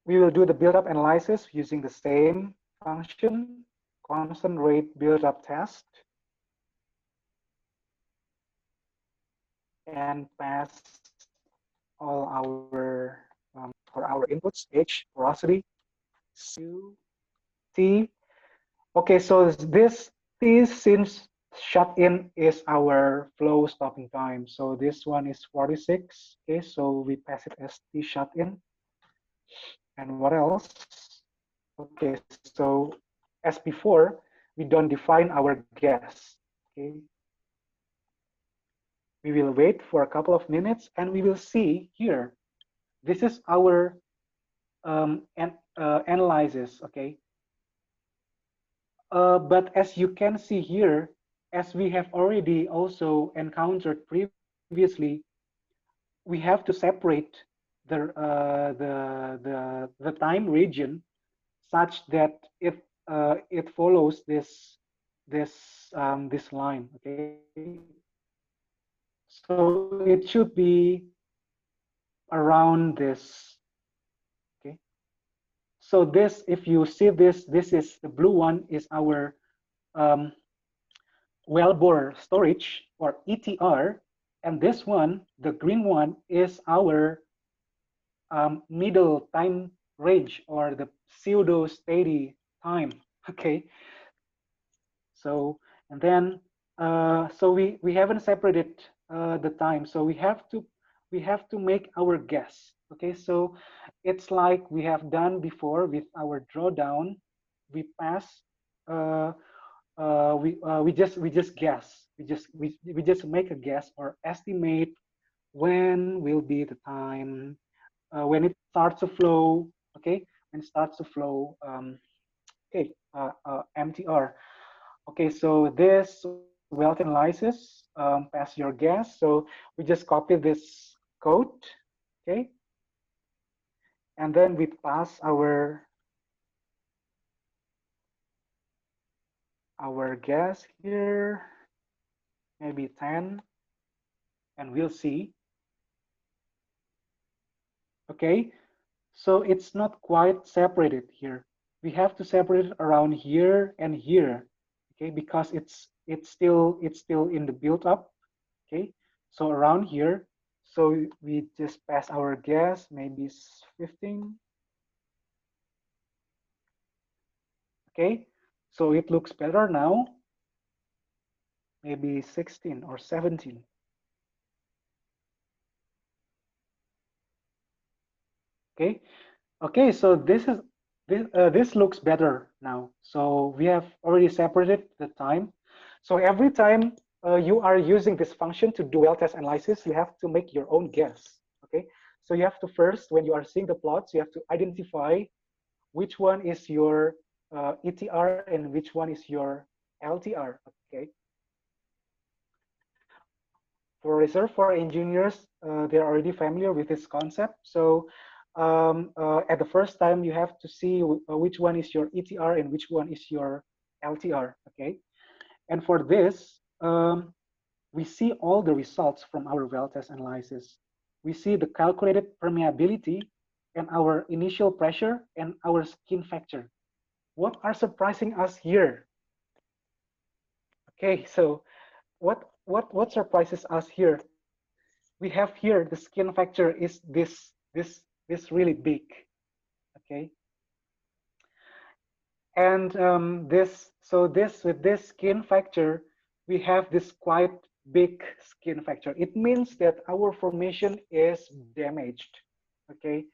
we will do the build-up analysis using the same function, constant rate build-up test, and pass all our for our inputs: H, porosity, Q, T. Okay, so this T since shut in is our flow stopping time. So this one is 46. Okay, so we pass it as T shut in. And what else? Okay, so as before, we don't define our gas. Okay, we will wait for a couple of minutes and we will see here. This is our analysis. Okay. But as you can see here, as we have already also encountered previously, we have to separate the time region such that it follows this line. Okay, so it should be around this. Okay, so this, if you see this, this is the blue one is our wellbore storage or ETR, and this one, the green one, is our middle time range or the pseudo steady time. Okay, so and then so we haven't separated the time, so we have to make our guess. Okay, so it's like we have done before with our drawdown. We pass we just guess. We just make a guess or estimate when will be the time when it starts to flow. Okay, when it starts to flow. Okay, MTR. Okay, so this wealth analysis pass your guess. So we just copy this code. Okay, and then we pass our our gas here, maybe 10, and we'll see. Okay, so it's not quite separated here. We have to separate it around here and here, okay, because it's still in the build up, okay. So around here, so we just pass our gas, maybe 15, okay. So it looks better now, maybe 16 or 17. Okay, okay, so this looks better now. So we have already separated the time. So every time you are using this function to do well test analysis, you have to make your own guess. Okay, so you have to first, when you are seeing the plots, you have to identify which one is your ETR and which one is your LTR. Okay, for reservoir engineers, they're already familiar with this concept. So at the first time, you have to see which one is your ETR and which one is your LTR, okay? And for this, we see all the results from our well test analysis. We see the calculated permeability and our initial pressure and our skin factor. What are surprising us here? Okay, so what surprises us here? We have here the skin factor is this really big, okay, and this with this skin factor, we have this quite big skin factor. It means that our formation is damaged, okay.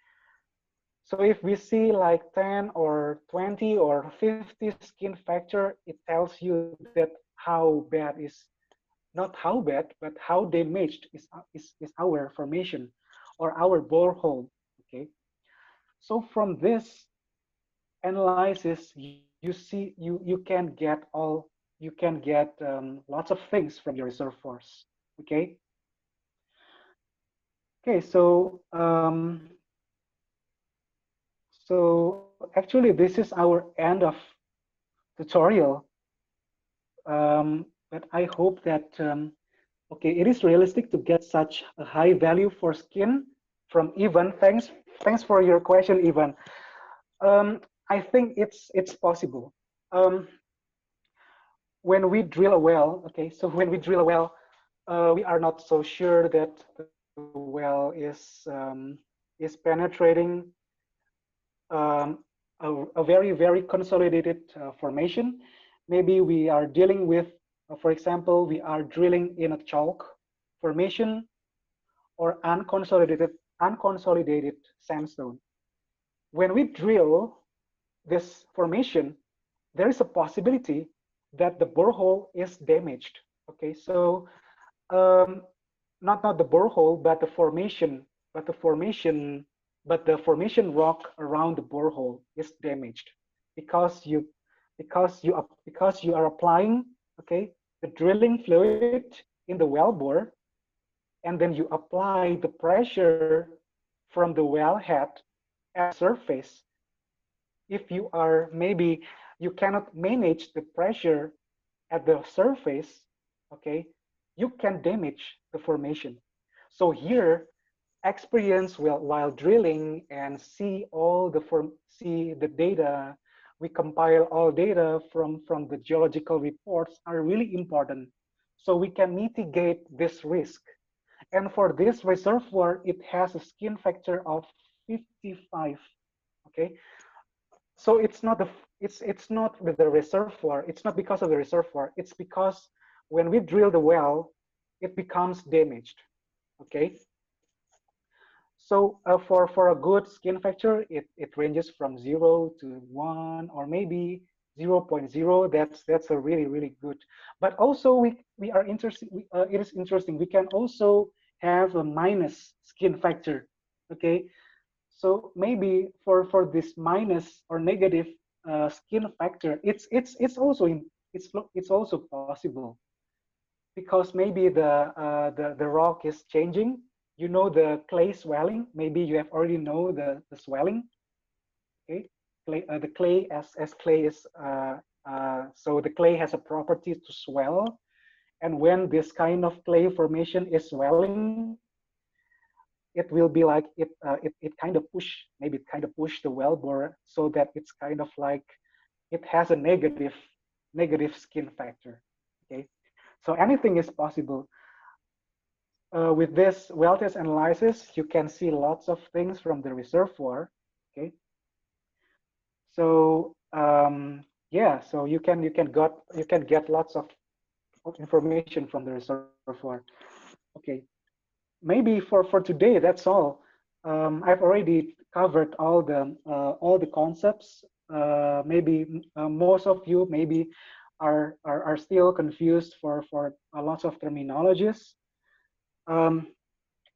So if we see like 10 or 20 or 50 skin factor, it tells you that how bad is, not how bad, but how damaged is our formation or our borehole, okay. So from this analysis, you see, you can get lots of things from your reservoirs, okay. Okay, so actually this is our end of tutorial, but I hope that okay, it is realistic to get such a high value for skin from Ivan. Thanks for your question, Ivan. I think it's possible. When we drill a well, okay, so when we drill a well, we are not so sure that the well is penetrating a very consolidated formation. Maybe we are dealing with, for example, we are drilling in a chalk formation or unconsolidated sandstone. When we drill this formation, there is a possibility that the borehole is damaged. Okay, so not the borehole, but the formation, but the formation rock around the borehole is damaged because you are applying, okay, the drilling fluid in the well bore, and then you apply the pressure from the wellhead at surface. If you are, maybe you cannot manage the pressure at the surface, okay, you can damage the formation. So here, experience while drilling and see the data, we compile all data from the geological reports are really important, so we can mitigate this risk. And for this reservoir, it has a skin factor of 55, okay. So it's not with the reservoir, it's not because of the reservoir, it's because when we drill the well, it becomes damaged, okay. So for a good skin factor, it ranges from 0 to 1 or maybe 0.0. That's a really good. But also we are interested. It is interesting. We can also have a minus skin factor. Okay, so maybe for this minus or negative skin factor, it's also possible, because maybe the rock is changing. You know, the clay swelling. Maybe you have already know the swelling. Okay, the clay as clay is So the clay has a property to swell, and when this kind of clay formation is swelling, it will be like it kind of push, maybe it kind of push the well bore so that it's kind of like it has a negative skin factor. Okay, so anything is possible. With this well test analysis, you can see lots of things from the reservoir. Okay, so yeah, so you can get lots of information from the reservoir. Okay, maybe for today that's all. I've already covered all the concepts. Maybe most of you maybe are still confused for lots of terminologies. Um,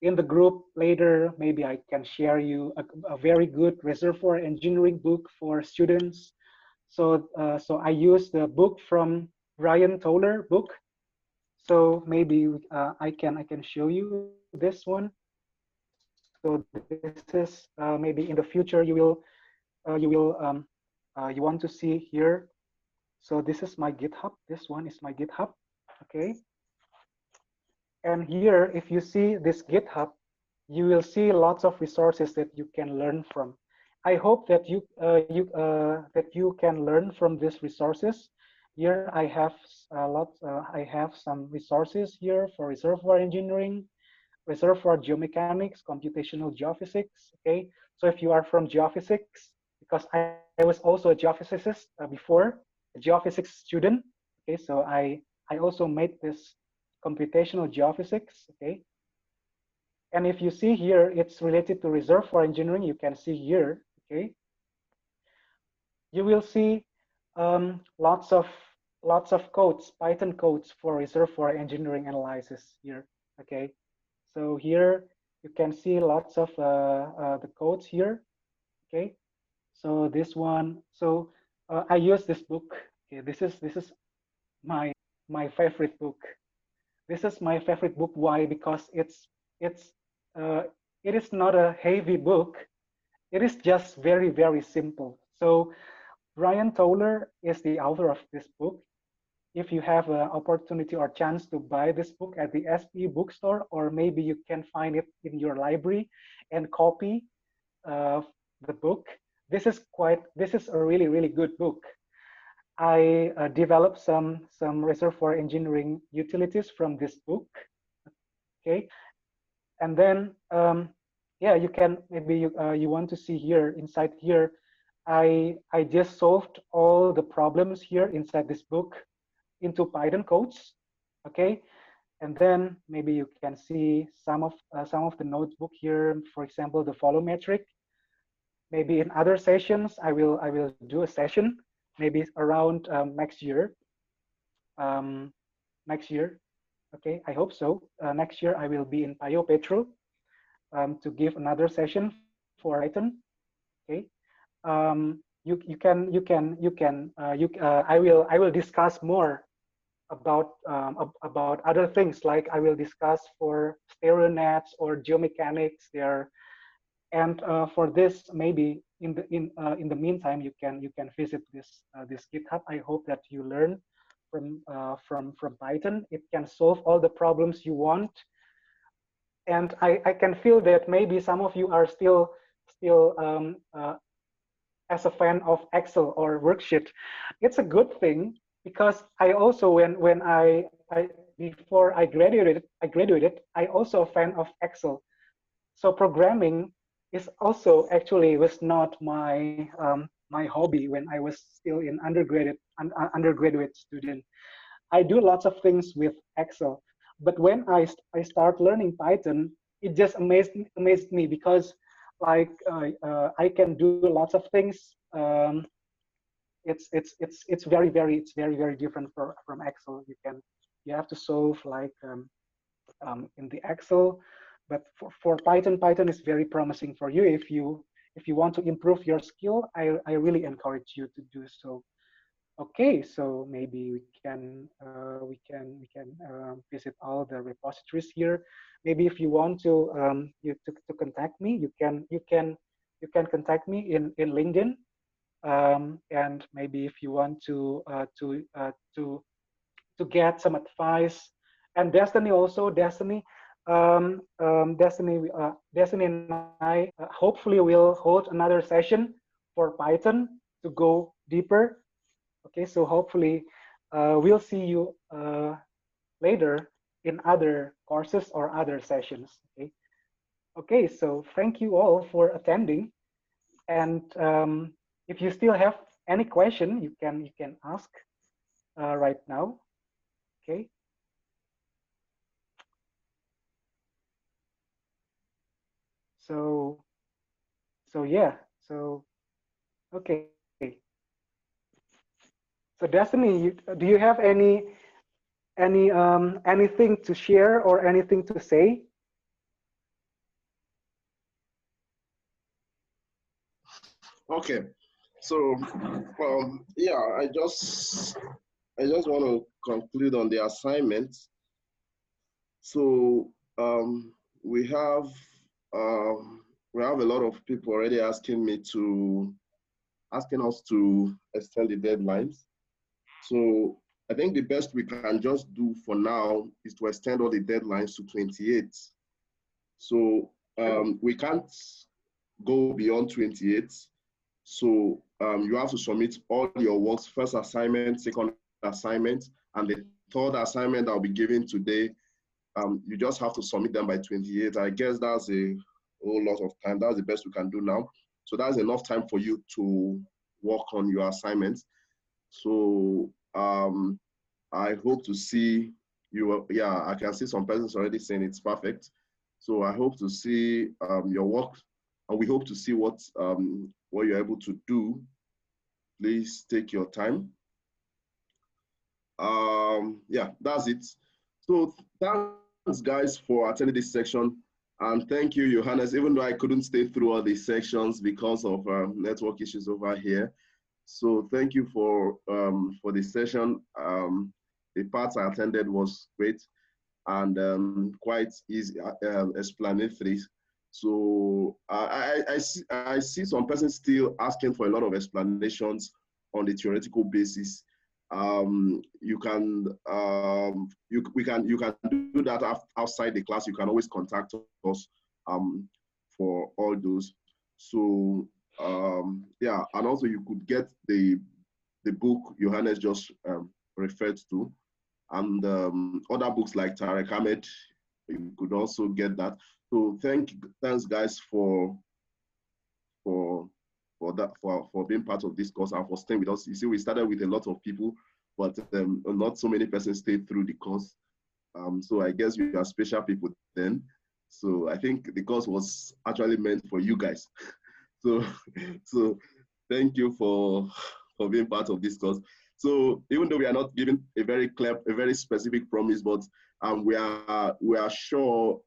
in the group later, maybe I can share you a very good reservoir engineering book for students. So I use the book from Ryan Toller book. So maybe I can show you this one. So this is maybe in the future you will you want to see here. So this is my GitHub. This one is my GitHub. Okay. And here, if you see this GitHub, you will see lots of resources that you can learn from. I hope that that you can learn from these resources. Here I have a lot. I have some resources here for reservoir engineering, reservoir geomechanics, computational geophysics. Okay, so if you are from geophysics, because I was also a geophysicist before, a geophysics student. Okay, so I also made this computational geophysics. Okay, and if you see here, it's related to reservoir engineering. You can see here. Okay, you will see lots of codes, Python codes for reservoir engineering analysis here. Okay, so here you can see lots of the codes here. Okay, so this one. So I use this book. Okay, this is my my favorite book. This is my favorite book. Why? Because it's uh, it is not a heavy book. It is just very simple. So Ryan Toller is the author of this book. If you have an opportunity or chance to buy this book at the SPE bookstore, or maybe you can find it in your library and copy uh, the book. This is a really good book. I developed some reservoir engineering utilities from this book. Okay, and then yeah, you can maybe you want to see here inside here. I just solved all the problems here inside this book into Python codes. Okay, and then maybe you can see some of the notebook here. For example, the volumetric. Maybe in other sessions, I will do a session maybe around next year. Um, next year, okay, I hope so. Next year I will be in Payo Petro to give another session for Python. Okay, I will discuss more about other things, like I will discuss for stereo nets or geomechanics there. And for this, maybe in the meantime, you can visit this GitHub. I hope that you learn from Python. It can solve all the problems you want. And I can feel that maybe some of you are still as a fan of Excel or worksheet. It's a good thing, because I also when I before I graduated, I also a fan of Excel. So programming is also actually was not my hobby when I was still in undergraduate student. I do lots of things with Excel, but when I start learning Python, it just amazed me, because like I can do lots of things. It's very different from Excel. You have to solve like in the Excel, but for Python, Python is very promising for you. If you want to improve your skill, I really encourage you to do so. Okay, so maybe we can visit all the repositories here. Maybe if you want to to contact me, you can contact me in LinkedIn. And maybe if you want to get some advice. And Destiny also, Destiny and I hopefully will hold another session for Python to go deeper. Okay, so hopefully we'll see you later in other courses or other sessions. Okay, okay. So thank you all for attending. And if you still have any question, you can ask right now. Okay. So yeah. So okay. So Destiny, do you have anything to share or anything to say? Okay. So, yeah, I just want to conclude on the assignment. So, we have we have a lot of people already asking us to extend the deadlines. So I think the best we can just do for now is to extend all the deadlines to 28. So we can't go beyond 28. So you have to submit all your works, first assignment, second assignment, and the third assignment that will be given today. You just have to submit them by 28. I guess that's a whole lot of time. That's the best we can do now. So that's enough time for you to work on your assignments. So I hope to see you. Yeah, I can see some persons already saying it's perfect. So I hope to see your work, and we hope to see what you're able to do. Please take your time. Yeah, that's it. So thanks, guys, for attending this section. And thank you, Johannes, even though I couldn't stay through all these sections because of network issues over here. So thank you for the session. The parts I attended was great and quite easy, explanatory. So I see some persons still asking for a lot of explanations on the theoretical basis. We can do that outside the class. You can always contact us for all those. So yeah, and also you could get the book Johannes just referred to, and other books like Tarek Ahmed. You could also get that. So thanks guys for for being part of this course and for staying with us. You see, we started with a lot of people, but not so many persons stayed through the course. So I guess we are special people then. So I think the course was actually meant for you guys. So so thank you for being part of this course. So even though we are not giving a very clear, a very specific promise, but we are sure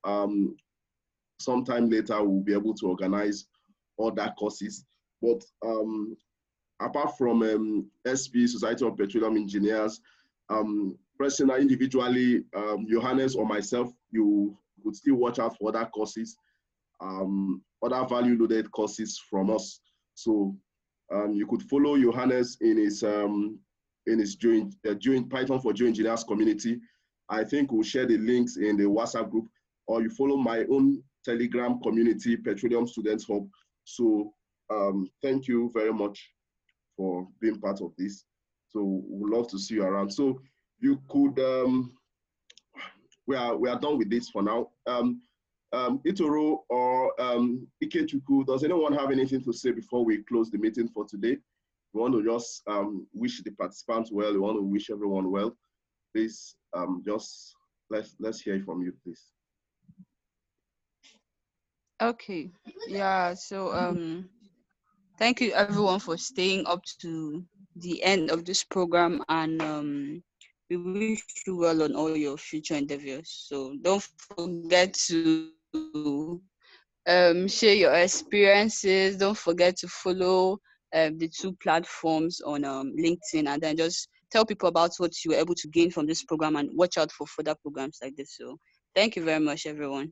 sometime later we'll be able to organize other courses. But apart from SP, Society of Petroleum Engineers, personally, individually, Johannes or myself, you could still watch out for other courses, other value-loaded courses from us. So you could follow Johannes in his Python for Geoengineers community. I think we'll share the links in the WhatsApp group, or you follow my own Telegram community, Petroleum Students Hub. So thank you very much for being part of this. So we'd love to see you around. So you could, we are done with this for now. Itoro or Ikechukwu, does anyone have anything to say before we close the meeting for today? We want to just wish the participants well. We want to wish everyone well. Please, just let's hear from you, please. Okay. Yeah. So thank you everyone for staying up to the end of this program, and we wish you well on all your future endeavors. So don't forget to share your experiences. Don't forget to follow the two platforms on LinkedIn, and then just tell people about what you were able to gain from this program, and watch out for further programs like this. So thank you very much, everyone.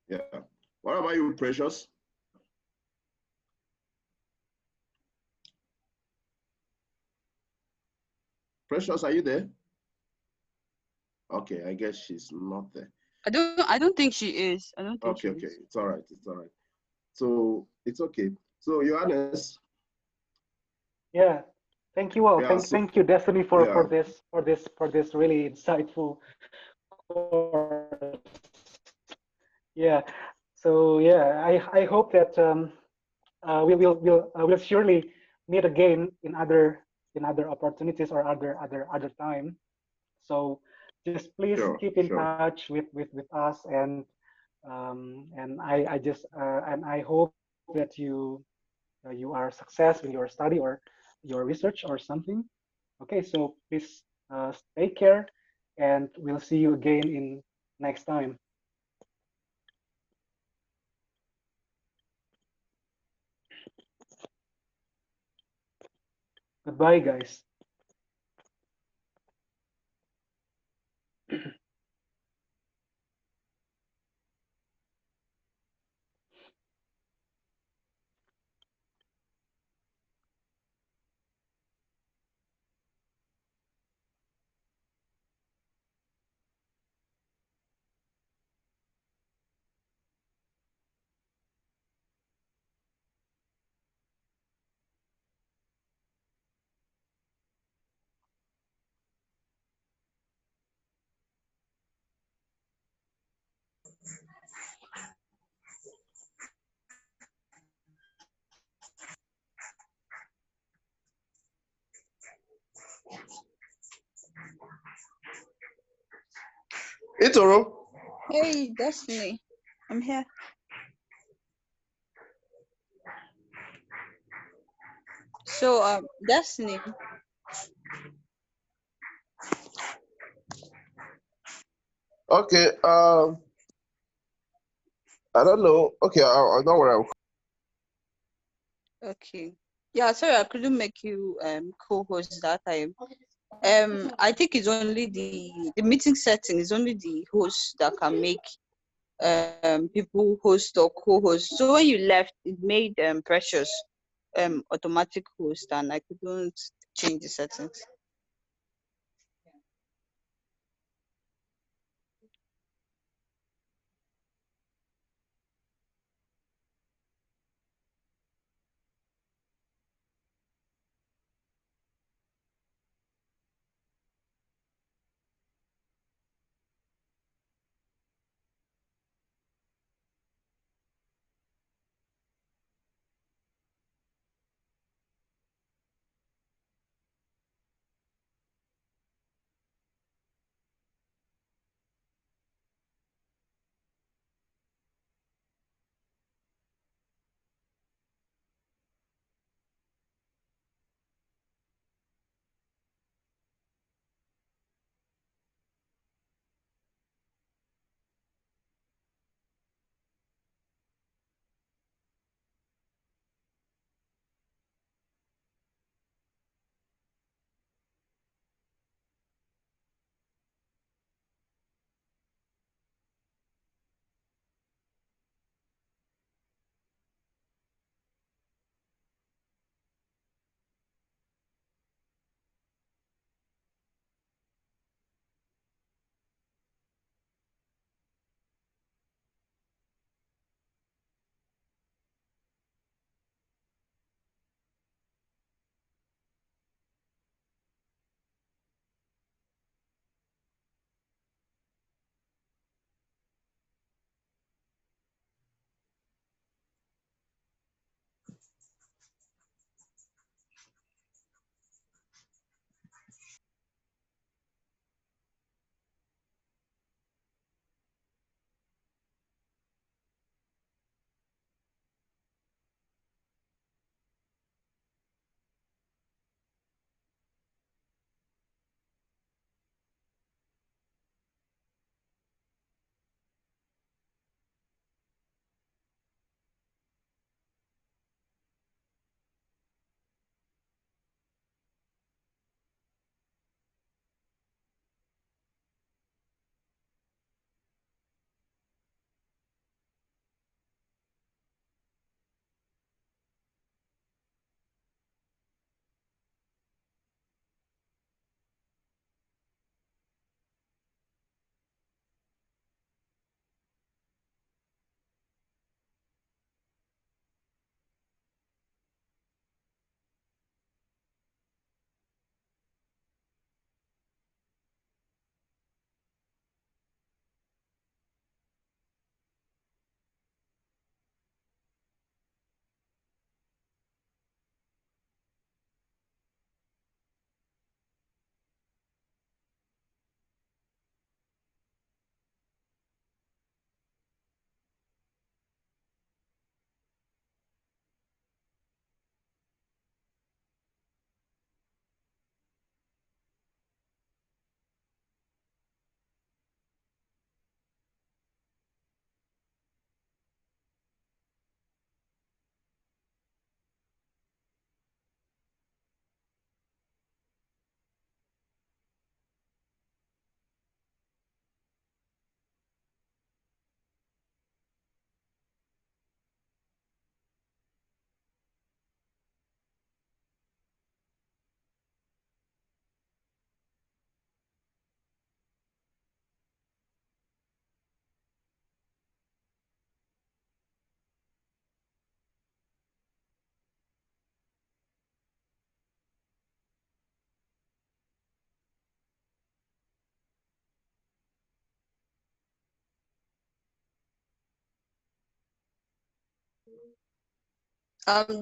Yeah. What about you, Precious? Precious, are you there? Okay, I guess she's not there. I don't think she is. I don't think she Okay, is. it's all right, it's all right. So it's okay. So Johannes, Yeah. Thank you all. yeah, Thank you, Destiny, yeah, for this really insightful course. Yeah. So yeah, I hope that we'll surely meet again in other opportunities or other time. So just please sure, keep in sure. touch with us, and I hope that you are success in your study or your research or something. Okay, so please take care, and we'll see you again in next time. Goodbye, guys. Itoro, Hey, Destiny, I'm here. So, Destiny, okay, I don't know. Okay, I know where I'm. okay. Yeah, sorry, I couldn't make you co-host that time. I think it's only the meeting setting is only the host that can make people host or co-host. So when you left, it made Precious automatic host, and I couldn't change the settings.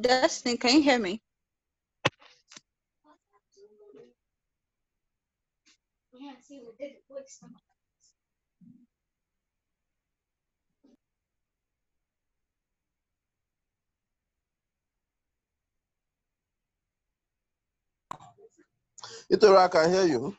Destiny, can you hear me? Itora, I can hear you.